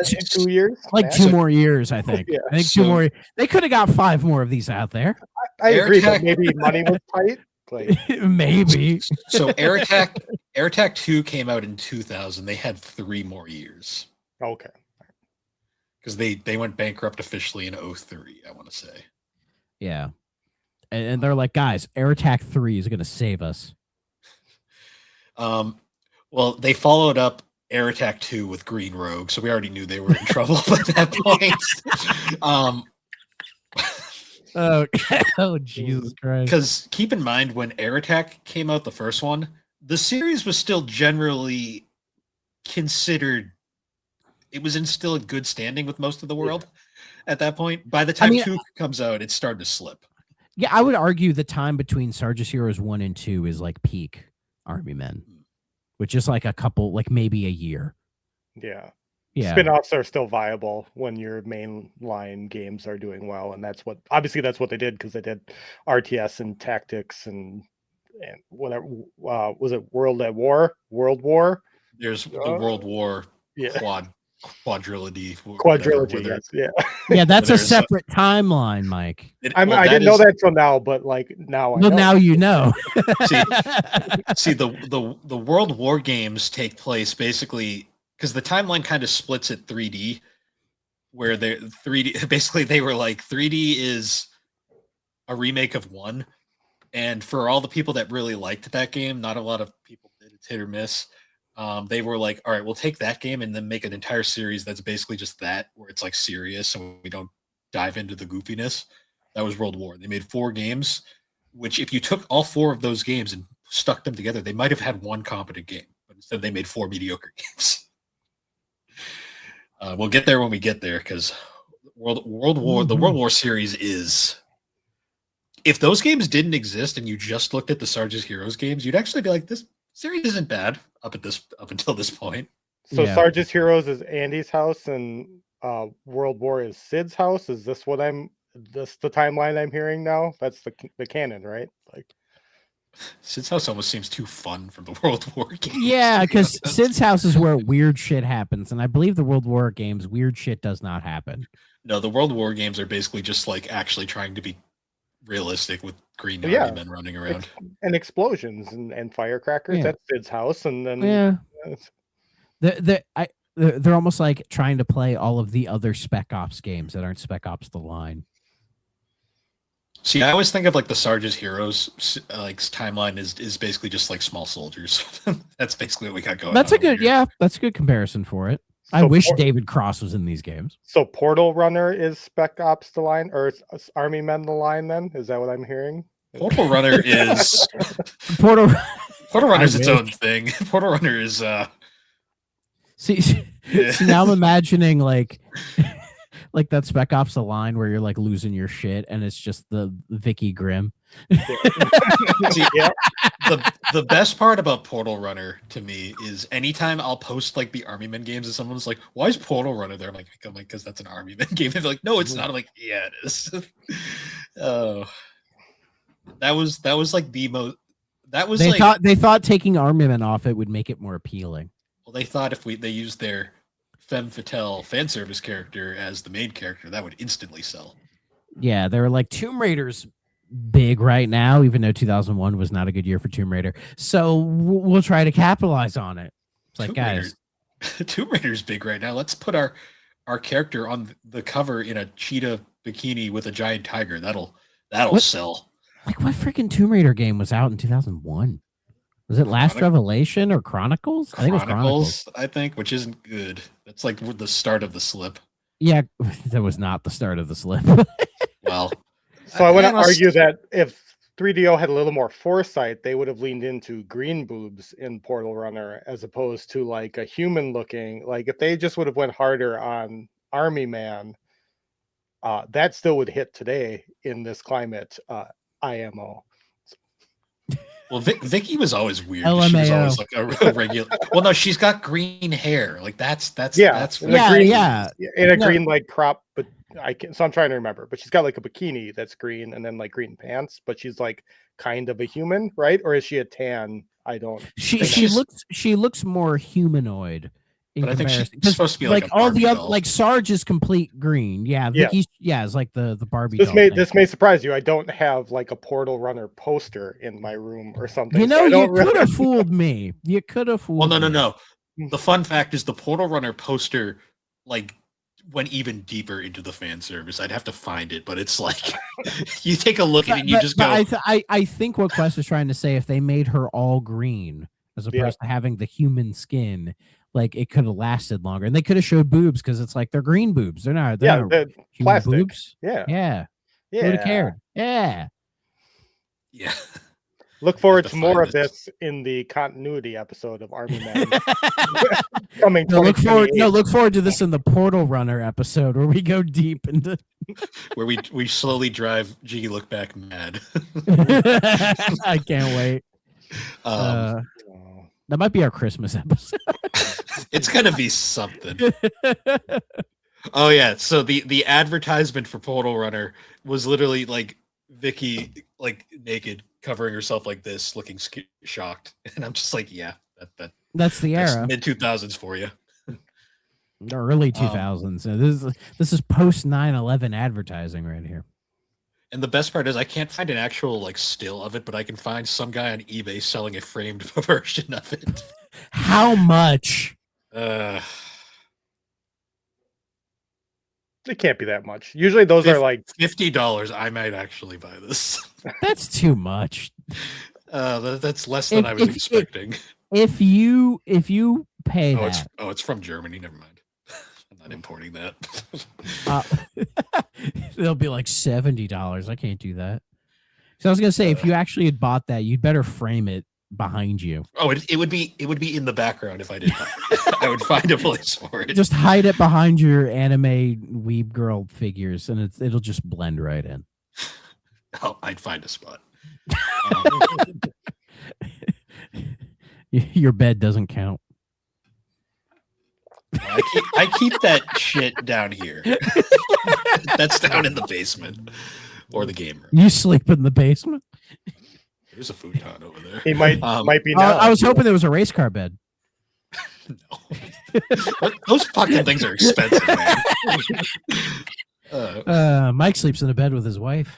years? Like 2 more years, I think. I think 2 more. They could have got 5 more of these out there. I agree that maybe money was tight. Like, maybe. So Air Attack 2 came out in 2000. They had 3 more years. Okay. Because they went bankrupt officially in 2003, I want to say. Yeah. And they're like, guys, Air Attack 3 is going to save us. Well, they followed up Air Attack 2 with Green Rogue, so we already knew they were in trouble at that point. Oh, Jesus Christ. Because keep in mind, when Air Attack came out, the first one, the series was still generally considered, it was in still a good standing with most of the world at that point. By the time 2 comes out, it's starting to slip. Yeah, I would argue the time between Sarge's Heroes 1 and 2 is like peak Army Men, which is like a couple, like maybe a year. Yeah. Yeah. Spin-offs are still viable when your mainline games are doing well, and that's what they did, because they did RTS and Tactics and whatever. Was it World War? There's the World War quadrilogy. Yes, yeah, that's a separate timeline, Mike. I didn't know that till now, but like now I know. Now you know. see, the World War games take place basically because the timeline kind of splits at 3D, where they're 3D. Basically, they were like 3D is a remake of 1, and for all the people that really liked that game, not a lot of people did. It's hit or miss. They were like, all right, we'll take that game and then make an entire series that's basically just that, where it's like serious and we don't dive into the goofiness. That was World War. They made 4 games, which if you took all 4 of those games and stuck them together, they might have had 1 competent game, but instead they made 4 mediocre games. We'll get there when we get there, because World War, the World War series is, if those games didn't exist and you just looked at the Sarge's Heroes games, you'd actually be like, this series isn't bad up until this point. So Yeah. Sarge's Heroes is Andy's house, and World War is Sid's house. Is this what this the timeline I'm hearing now? That's the canon, right? Like, Sid's house almost seems too fun from the World War games. Yeah, to be because honest. Sid's house is where weird shit happens, and I believe the World War games, weird shit does not happen. No, the World War games are basically just like actually trying to be realistic with green Yeah. army men running around. and explosions and firecrackers. Yeah. That's Sid's house, and then Yeah, uh, they're almost like trying to play all of the other Spec Ops games that aren't Spec Ops: The Line. See, I always think of like the Sarge's Heroes like timeline is basically just like small soldiers. That's basically what we got going. That's on a good, over here. yeah, that's a good comparison for it. I So wish Por- David Cross was in these games. So Portal Runner is Spec Ops the line, or is Army Men the line? Then is that what I'm hearing? Portal Runner is Portal. Portal Runner's I its wish. own thing. Portal Runner is See, yeah. see, now I'm imagining like that Spec Ops: The Line where you're like losing your shit, and it's just the Vicky Grimm. See, Yeah. the best part about Portal Runner to me is anytime I'll post like the Army Men games and someone's like, "Why is Portal Runner there?" I'm like, because that's an Army Men game. And they're like, "No, it's not." I'm like, "Yeah, it is." Oh, that was like the most. That was They like they thought taking armament off it would make it more appealing. well, they thought if they used their femme fatale fan service character as the main character, that would instantly sell. Yeah, they were like Tomb Raider's big right now, even though 2001 was not a good year for Tomb Raider. So we'll try to capitalize on it. It's like, guys, Tomb Raider's big right now. Let's put our character on the cover in a cheetah bikini with a giant tiger. That'll What? sell. like what freaking Tomb Raider game was out in 2001? Was it Last Revelation or Chronicles? I think it was Chronicles. I think, which isn't good. That's like the start of the slip. Yeah, that was not the start of the slip. Well, So I want to must- argue that if 3DO had a little more foresight, they would have leaned into green boobs in Portal Runner as opposed to like a human looking. Like if they just would have went harder on Army Man, that still would hit today in this climate. IMO. well, Vicky was always weird. She was LMAO. always like a regular. Well, no, she's got green hair. Like that's Yeah, that's and a yeah, green- yeah. In a No. green like crop, but so I'm trying to remember. But she's got like a bikini that's green and then like green pants, but she's like kind of a human, right? Or is she a tan? I don't. She think she she's- looks more humanoid. In But I think she's comparison. 'Cause, supposed to be like a all the Barbie other doll. like Sarge is complete green. Yeah, Yeah. Vicky's it's like the Barbie. This doll may thing. this may surprise you. I don't have like a Portal Runner poster in my room or something. You so know, I you don't could really- have fooled me. You could have fooled. Well, no. me. The fun fact is the Portal Runner poster like went even deeper into the fan service. I'd have to find it, but it's like you take a look at it and you just go. I think what Quest is trying to say, if they made her all green as Yeah. opposed to having the human skin, like it could have lasted longer, and they could have showed boobs because it's like they're green boobs. They're not. Yeah, Not the human plastic. boobs. Yeah, Yeah. yeah. Who would have cared? Yeah. Yeah. Look forward to to more find of this. this in the continuity episode of Army Men coming. No, look forward. 2028. No, look forward to this in the Portal Runner episode where we go deep into. Where we slowly drive Jiggy Look Back mad. I can't wait. Oh. That might be our Christmas episode. It's gonna be something. Oh yeah. So the advertisement for Portal Runner was literally like Vicky like naked, covering herself like this, looking shocked, and I'm just like, yeah, That's the that's era. mid 2000s for you. The early 2000s. So this is post 9/11 advertising right here. And the best part is I can't find an actual like still of it, but I can find some guy on eBay selling a framed version of it. How much? It can't be that much. Usually those are like $50. I might actually buy this. That's too much. That's less than If- I was if- expecting. If you pay Oh, that, it's from Germany. Never mind. I'm not importing that. they'll be like $70. I can't do that. So I was gonna say, if you actually had bought that, you'd better frame it behind you. Oh, it would be in the background if I did. I would find a place for it. Just hide it behind your anime weeb girl figures, and it'll just blend right in. Oh, I'd find a spot. Your bed doesn't count. I keep that shit down here. That's down in the basement or the game room. You sleep in the basement? There's a futon over there. He might be now. I was hoping there was a race car bed. No. Those fucking things are expensive, man. Mike sleeps in a bed with his wife.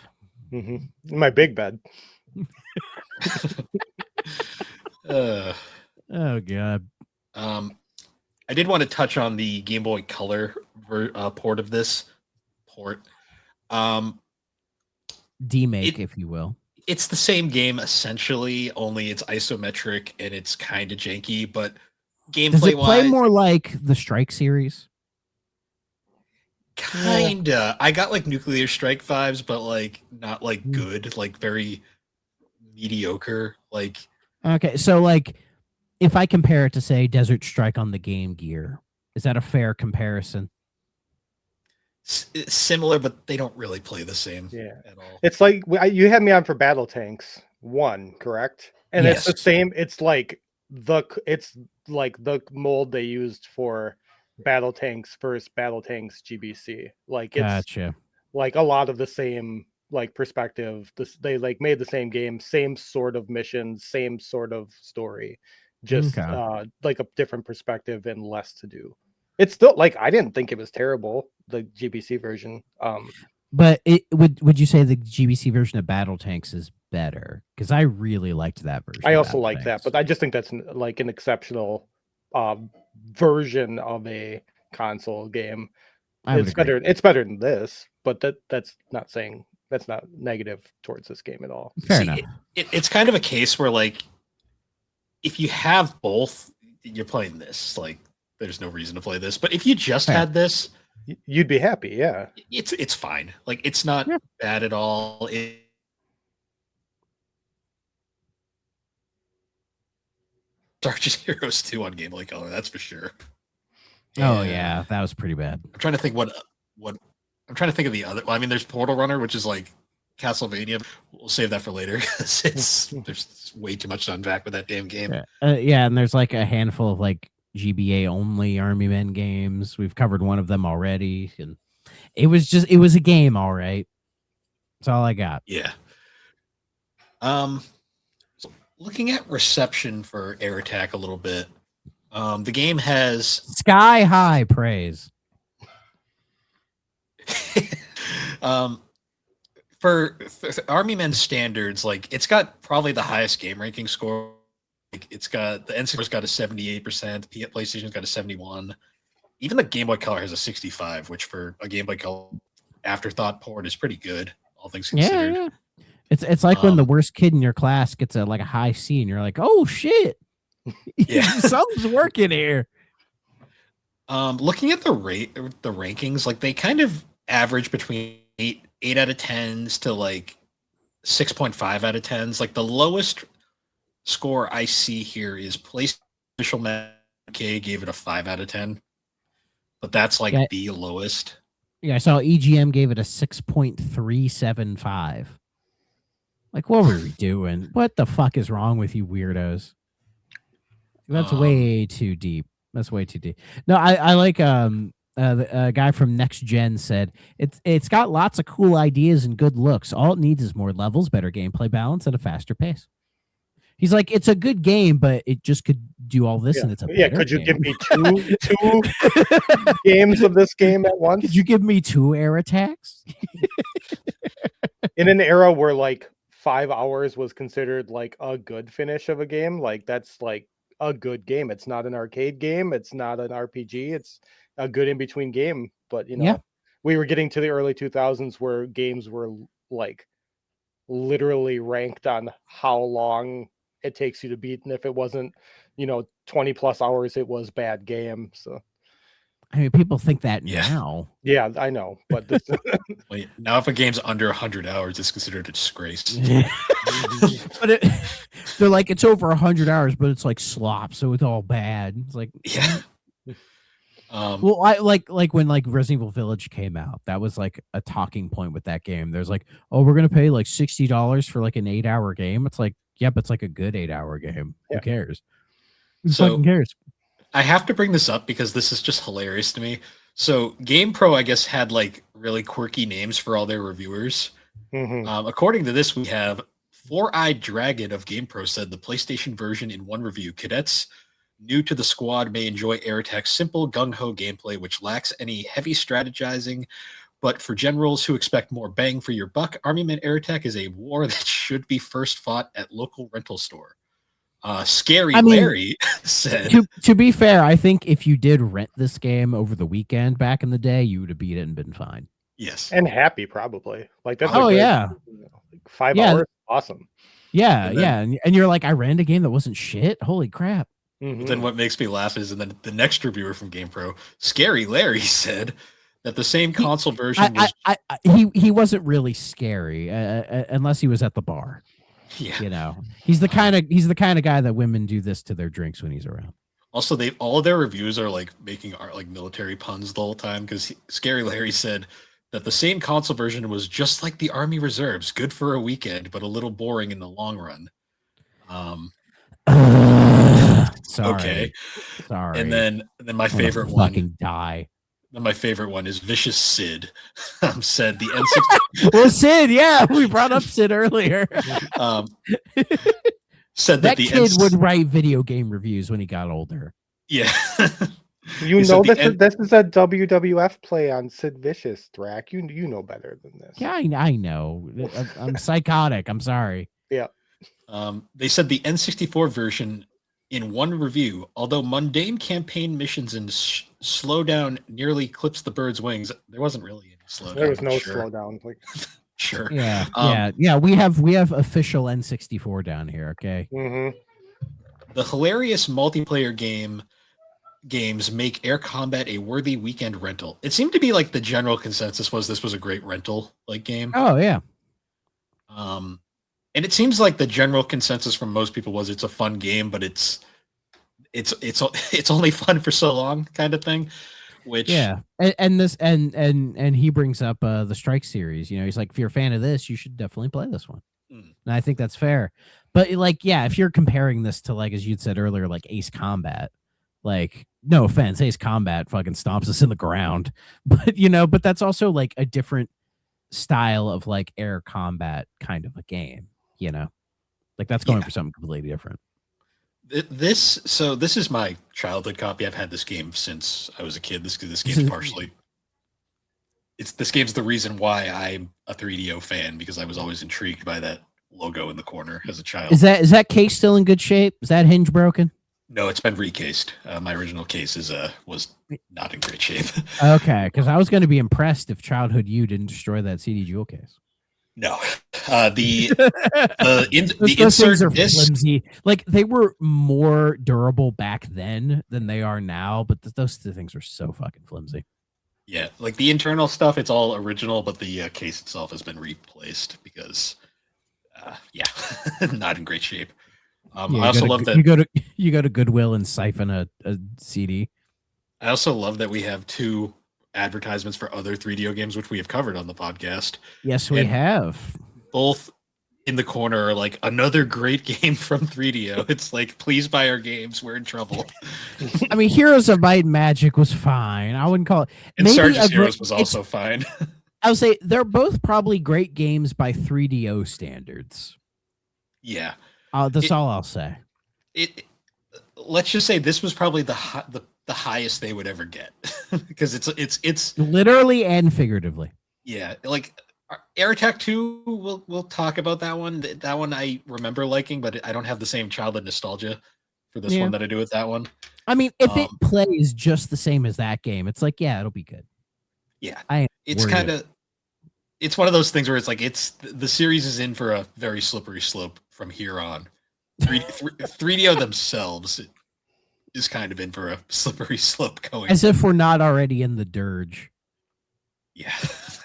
In my big bed. Oh god. I did want to touch on the Game Boy Color port of this port. Demake, if you will. It's the same game essentially, only it's isometric and it's kind of janky, but Does it gameplay play wise, more like the Strike series? kinda. I got like Nuclear Strike vibes, but like not like good, like very mediocre. Like Okay, so like if I compare it to say Desert Strike on the Game Gear, is that a fair comparison? similar, but they don't really play the same Yeah. at all. It's like you had me on for Battle Tanks 1, correct? And it's the Yes. same. It's like the mold they used for Battle Tanks first Battle Tanks GBC. Like it's Gotcha. like a lot of the same like perspective. They like made the same game, same sort of missions, same sort of story, just Okay. like a different perspective and less to do. It's still like I didn't think it was terrible, the GBC version. But would you say the GBC version of Battle Tanks is better? Because I really liked that version. I of also Battle like that, Tanks. but I just think that's like an exceptional version of a console game. I would It's agree. better. It's better than this, but that's not saying that's not negative towards this game at all. Fair See, enough. It's kind of a case where like if you have both, you're playing this. Like there's no reason to play this. But if you just Fair. had this, You'd be happy, yeah. it's fine. Like it's not Yeah. bad at all. Darkest Heroes 2 on Game Boy Color, that's for sure. Oh And yeah, that was pretty bad. I'm trying to think what I'm trying to think of the other. Well, I mean, there's Portal Runner, which is like Castlevania. We'll save that for later because there's way too much to unpack with that damn game. Yeah, and there's like a handful of like GBA only Army Men games. We've covered one of them already, and it was a game, all right. That's all I got. Yeah. So looking at reception for Air Attack a little bit, the game has Sky high praise. for Army Men standards, like it's got probably the highest game ranking score. Like it's got the N64's got a 78%, PlayStation's got a 71. Even the Game Boy Color has a 65, which for a Game Boy Color afterthought port is pretty good, all things considered. Yeah. It's like when the worst kid in your class gets a high C, and you're like, oh shit, Yeah. something's working here. Looking at the rankings, like they kind of average between 8 out of 10s to like 6.5 out of 10s. Like the lowest score I see here is PlayStation Official K gave it a 5 out of 10, but that's like Yeah. the lowest. Yeah, I saw EGM gave it a 6.375. Like, what were we doing? What the fuck is wrong with you weirdos? That's way too deep. That's way too deep. No, I like the guy from Next Gen said it's got lots of cool ideas and good looks. All it needs is more levels, better gameplay balance, and a faster pace. He's like, it's a good game, but it just could do all this, and it's a better Could you game. give me two games of this game at once? Could you give me 2 Air Attacks? In an era where like 5 hours was considered like a good finish of a game, like that's like a good game. It's not an arcade game, it's not an RPG, it's a good in between game. But you know, Yeah. we were getting to the early 2000s where games were like literally ranked on how long it takes you to beat, and if it wasn't 20 plus hours, it was bad game. So I mean, people think that Yeah. now. yeah, I know, but this, Wait, now if a game's under 100 hours, it's considered a disgrace. But they're like, it's over 100 hours, but it's like slop, so it's all bad. It's like, Yeah. well, I like when like Resident Evil Village came out, that was like a talking point with that game. There's like, oh, we're gonna pay like $60 for like an 8-hour game. It's like, yep, it's like a good 8-hour game. Yeah. Who cares? Who So- fucking cares? I have to bring this up because this is just hilarious to me. So GamePro, I guess, had like really quirky names for all their reviewers. Mhm. According to this, we have Four-Eyed Dragon of GamePro said the PlayStation version in one review. Cadets new to the squad may enjoy Air Attack's simple gung-ho gameplay, which lacks any heavy strategizing. But for generals who expect more bang for your buck, Army Men Air Attack is a war that should be first fought at local rental store. Scary Larry said, to be fair, I think if you did rent this game over the weekend back in the day, you would have beat it and been fine. yes. And happy probably. Like that's Oh, yeah. like 5 Yeah. hours. Awesome. Yeah, And then- yeah. And you're like, I ran a game that wasn't shit. Holy crap. Mhm. Then what makes me laugh is, and then the next reviewer from GamePro, Scary Larry, said that the same console version was. He wasn't really scary unless he was at the bar. Yeah. You know, he's the kind of guy that women do this to their drinks when he's around. Also, all of their reviews are like making art like military puns the whole time because Scary Larry said that the same console version was just like the Army Reserves, good for a weekend, but a little boring in the long run. Sorry. Okay. Sorry. And then my I'm gonna favorite one. fucking die. Then my favorite one is Vicious Sid. Said the N60. Well, Sid, yeah, we brought up Sid earlier. Said That the kid would write video game reviews when he got older. Yeah. You He said know the this is a WWF play on Sid Vicious, Thrak. You know better than this. Yeah, I know. I'm psychotic. I'm sorry. They said the N64 version in one review, although mundane campaign missions and slowdown nearly clips the bird's wings, there wasn't really any slowdown. There was no sure. slowdown. Like, Sure. Yeah, yeah. We have official N64 down here. Okay. mhm. The hilarious multiplayer games make Air Combat a worthy weekend rental. It seemed to be like the general consensus was this was a great rental like game. Oh yeah. And it seems like the general consensus from most people was it's a fun game, but it's only fun for so long, kind of thing. Which Yeah, and he brings up the Strike series. You know, he's like, if you're a fan of this, you should definitely play this one. Mm. And I think that's fair. But like, yeah, if you're comparing this to like, as you'd said earlier, like Ace Combat, like, no offense, Ace Combat fucking stomps us in the ground. But you know, but that's also like a different style of like air combat kind of a game. You know, like that's going Yeah. for something completely different. this is my childhood copy. I've had this game since I was a kid. This game's partially. This game's the reason why I'm a 3DO fan because I was always intrigued by that logo in the corner as a child. Is that case still in good shape? Is that hinge broken? No, it's been recased. My original case was not in great shape. Okay, because I was going to be impressed if childhood you didn't destroy that CD jewel case. No, the Those insert things are disc. flimsy. Like they were more durable back then than they are now, but those two things are so fucking flimsy. Yeah, like the internal stuff, it's all original, but the case itself has been replaced because, not in great shape. Yeah, I also love that. You go to Goodwill and siphon a CD. I also love that we have two advertisements for other 3DO games, which we have covered on the podcast. Yes, we And- have. Both in the corner are like another great game from 3DO. It's like, please buy our games. We're in trouble. I mean, Heroes of Might and Magic was fine. I wouldn't call it. And Maybe Sergeant a great- Heroes was also fine. I would say they're both probably great games by 3DO standards. Yeah. That's all I'll say. Let's just say this was probably the highest they would ever get because it's Literally and figuratively. yeah, like Air Attack 2, we'll talk about that one. That one I remember liking, but I don't have the same childhood nostalgia for this Yeah. one that I do with that one. I mean, if it Um, plays just the same as that game, it's like, yeah, it'll be good. Yeah. I It's worried. kind of it's one of those things where it's like the series is in for a very slippery slope from here on. 3DO themselves is kind of in for a slippery slope going. As if we're not already in the dirge. Yeah,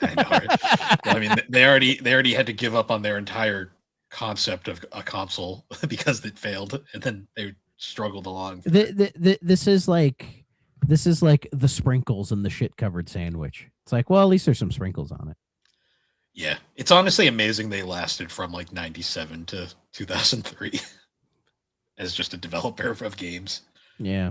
I know. Right? Well, I mean, they already had to give up on their entire concept of a console because it failed, and then they struggled along. This is like the sprinkles in the shit covered sandwich. It's like, well, at least there's some sprinkles on it. Yeah, it's honestly amazing they lasted from like 97 to 2003 as just a developer of games. Yeah.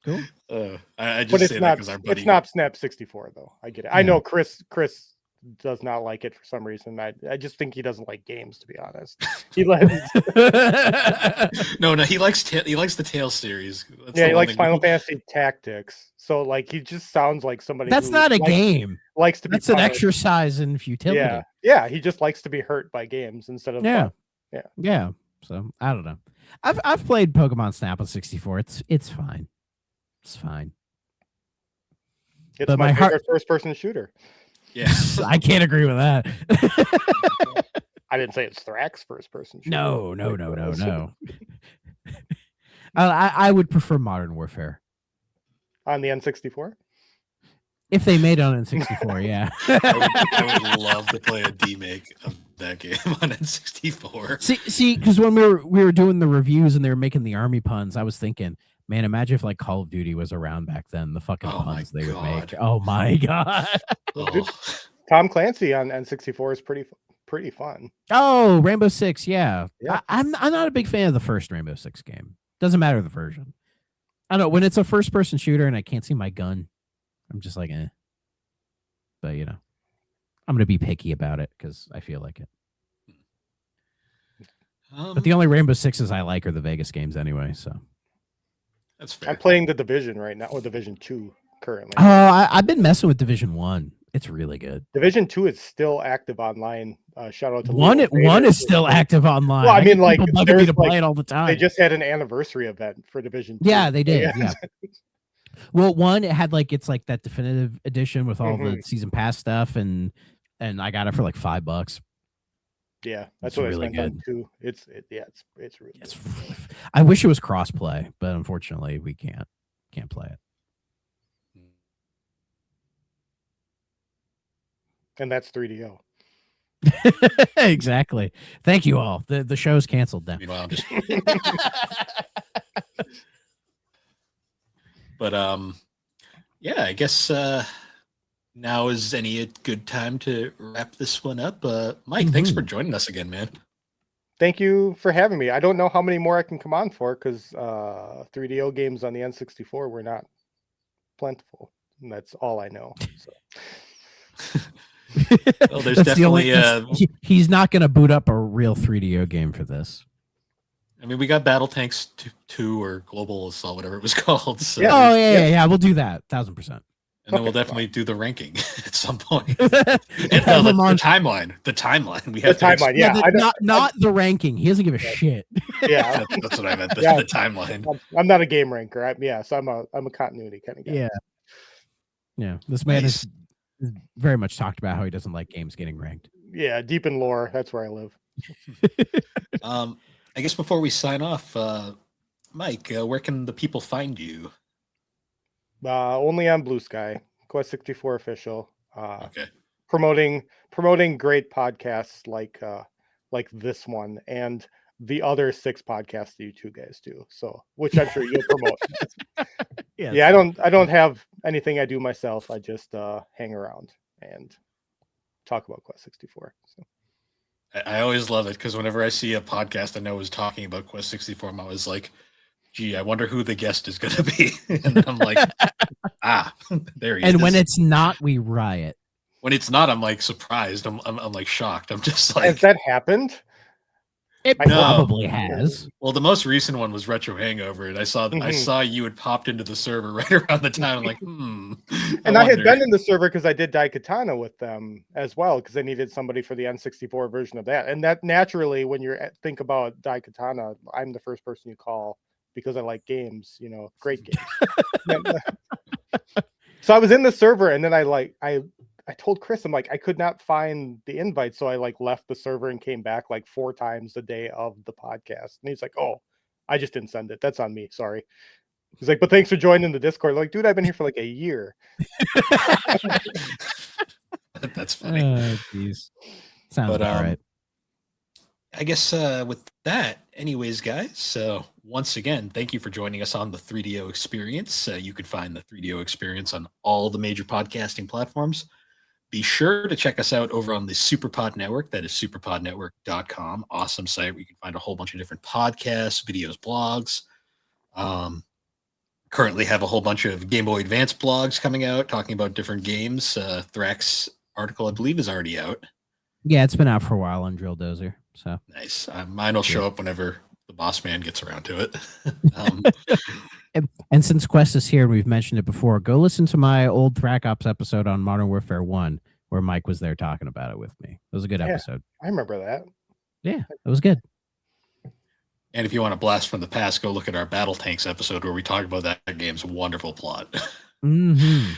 Cool. I But just it's say that not because our buddy. it's not Snap 64 though. I get it. I Yeah. know Chris does not like it for some reason. I just think he doesn't like games, to be honest. He likes No, he likes the Tales series. That's yeah, the he one likes thing- Final Fantasy Tactics. So like he just sounds like somebody That's who not a likes, game. likes to be That's an punished. exercise in futility. Yeah. Yeah, he just likes to be hurt by games instead of Yeah. fun. Yeah. So I don't know. I've played Pokemon Snap on 64. It's fine. It's fine. It's But my my heart- favorite first person shooter. Yeah. I can't agree with that. I didn't say it's Thrax first person shooter. No. I would prefer Modern Warfare On the N64? if they made it on N64. Yeah. I would love to play a demake of that game on N64. See, because when we were doing the reviews and they were making the army puns, I was thinking, man, imagine if like Call of Duty was around back then. The fucking Oh my puns they would make. God. Oh my god. Oh, Tom Clancy on N64 is pretty fun. Oh, Rainbow Six. Yeah. Yeah. I'm not a big fan of the first Rainbow Six game. Doesn't matter the version. I don't know when it's a first person shooter and I can't see my gun. I'm just like, eh. But you know, I'm gonna be picky about it because I feel like it. But the only Rainbow Sixes I like are the Vegas games anyway. So. that's fair. I'm playing the Division right now, or Division 2 currently. Oh, I've been messing with Division 1. It's really good. Division 2 is still active online. Shout out to One Leo one Vader. is still active online. Well, I mean, get like, people bugging me there's, to play like, it all the time. They just had an anniversary event for Division 2. Yeah, they did. Yeah. Well, one it had like it's like that definitive edition with all the Mhm. season pass stuff, and I got it for like $5. Yeah, that's It's what really I spent on good. 2. It's really It's good. really I wish it was crossplay, but unfortunately we can't play it. And that's 3DO. Exactly. Thank you all. The show's canceled now. Meanwhile, I'm just But yeah, I guess now is a good time to wrap this one up. Mike, thanks for joining us again, man. Thank you for having me. I don't know how many more I can come on for because 3DO games on the N64 were not plentiful. And that's all I know. So. Well, there's That's the only- definitely he's not going to boot up a real 3DO game for this. I mean, we got Battle Tanks 2 or Global Assault, whatever it was called. So, Yeah. Oh Yeah. yeah. We'll do that 1,000%. and then we'll Okay, definitely do the ranking at some point. Have And no, him on- the timeline. The timeline. We The have to timeline, yeah. I don't- not the ranking. He doesn't give a shit. Yeah, That's what I meant. Yeah. The timeline. I'm not a game ranker. So I'm a continuity kind of guy. Yeah. Yeah. This man Nice. is very much talked about how he doesn't like games getting ranked. Yeah, deep in lore. That's where I live. I guess before we sign off, Mike, where can the people find you? Only on Blue Sky, Quest 64 official. Okay. Promoting great podcasts like this one and the other 6 podcasts that you two guys do. So, which I'm sure you'll promote. Yes. Yeah, I don't have anything I do myself. I just hang around and talk about Quest 64. So. I always love it because whenever I see a podcast I know is talking about Quest 64, I'm always like, gee, I wonder who the guest is going to be. And then I'm like, there he is. And when it's not, we riot. When it's not, I'm like surprised. I'm like shocked. I'm just like, Has that happened? It I know. probably has. well, the most recent one was Retro Hangover, and I Mhm. saw you had popped into the server right around the time. I'm like, And I had wonder. been in the server because I did Daikatana with them as well because I needed somebody for the N64 version of that. And that naturally, when you think about Daikatana, I'm the first person you call because I like games, great games. So I was in the server, and then I told Chris, I'm like, I could not find the invite, so I left the server and came back 4 times the day of the podcast. And he's like, "Oh, I just didn't send it. That's on me. Sorry." He's like, "But thanks for joining the Discord." Like, dude, I've been here for a year. That's funny. Jeez. Sounds But, about right. I guess with that, anyways, guys, so once again, thank you for joining us on the 3DO Experience. You can find the 3DO Experience on all the major podcasting platforms. Be sure to check us out over on the Superpod Network. That is superpodnetwork.com. Awesome site where you can find a whole bunch of different podcasts, videos, blogs. currently have a whole bunch of Game Boy Advance blogs coming out talking about different games. Thrax article, I believe, is already out. Yeah, it's been out for a while on Drill Dozer. So Nice. Mine will show up whenever the boss man gets around to it. and since Quest is here and we've mentioned it before, go listen to my old Thrack Ops episode on Modern Warfare 1 where Mike was there talking about it with me. It was a good episode. I remember that. Yeah, it was good. And if you want a blast from the past, go look at our Battle Tanks episode where we talk about that game's wonderful plot. Mm-hmm.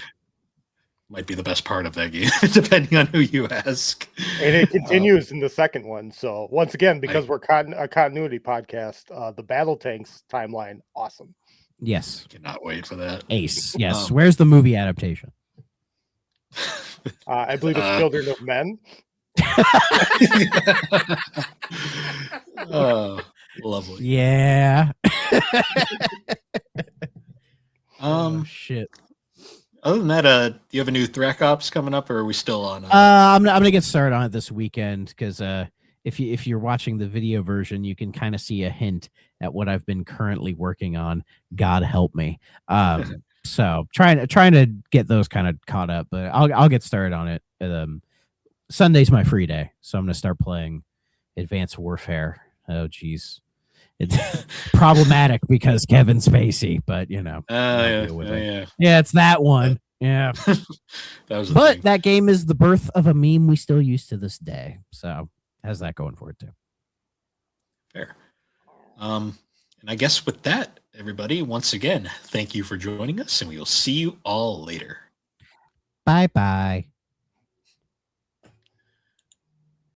Might be the best part of that game, depending on who you ask. And it continues in the second one. So once again, because we're a continuity podcast, the Battle Tanks timeline, awesome. Yes. Cannot wait for that. Ace. Yes. Where's the movie adaptation? I believe it's Children of Men. Oh, lovely. Yeah. Shit. Other than that, do you have a new Thrack Ops coming up, or are we still on? I'm gonna get started on it this weekend because if you're watching the video version, you can kind of see a hint at what I've been currently working on. God help me. So trying to get those kind of caught up, but I'll get started on it. Sunday's my free day, so I'm gonna start playing Advanced Warfare. Oh geez, it's problematic because Kevin Spacey, but you know, yeah, it's that one. Yeah, that game is the birth of a meme we still use to this day. So has that going for it too. Fair. And I guess with that, everybody, once again, thank you for joining us, and we will see you all later. Bye bye.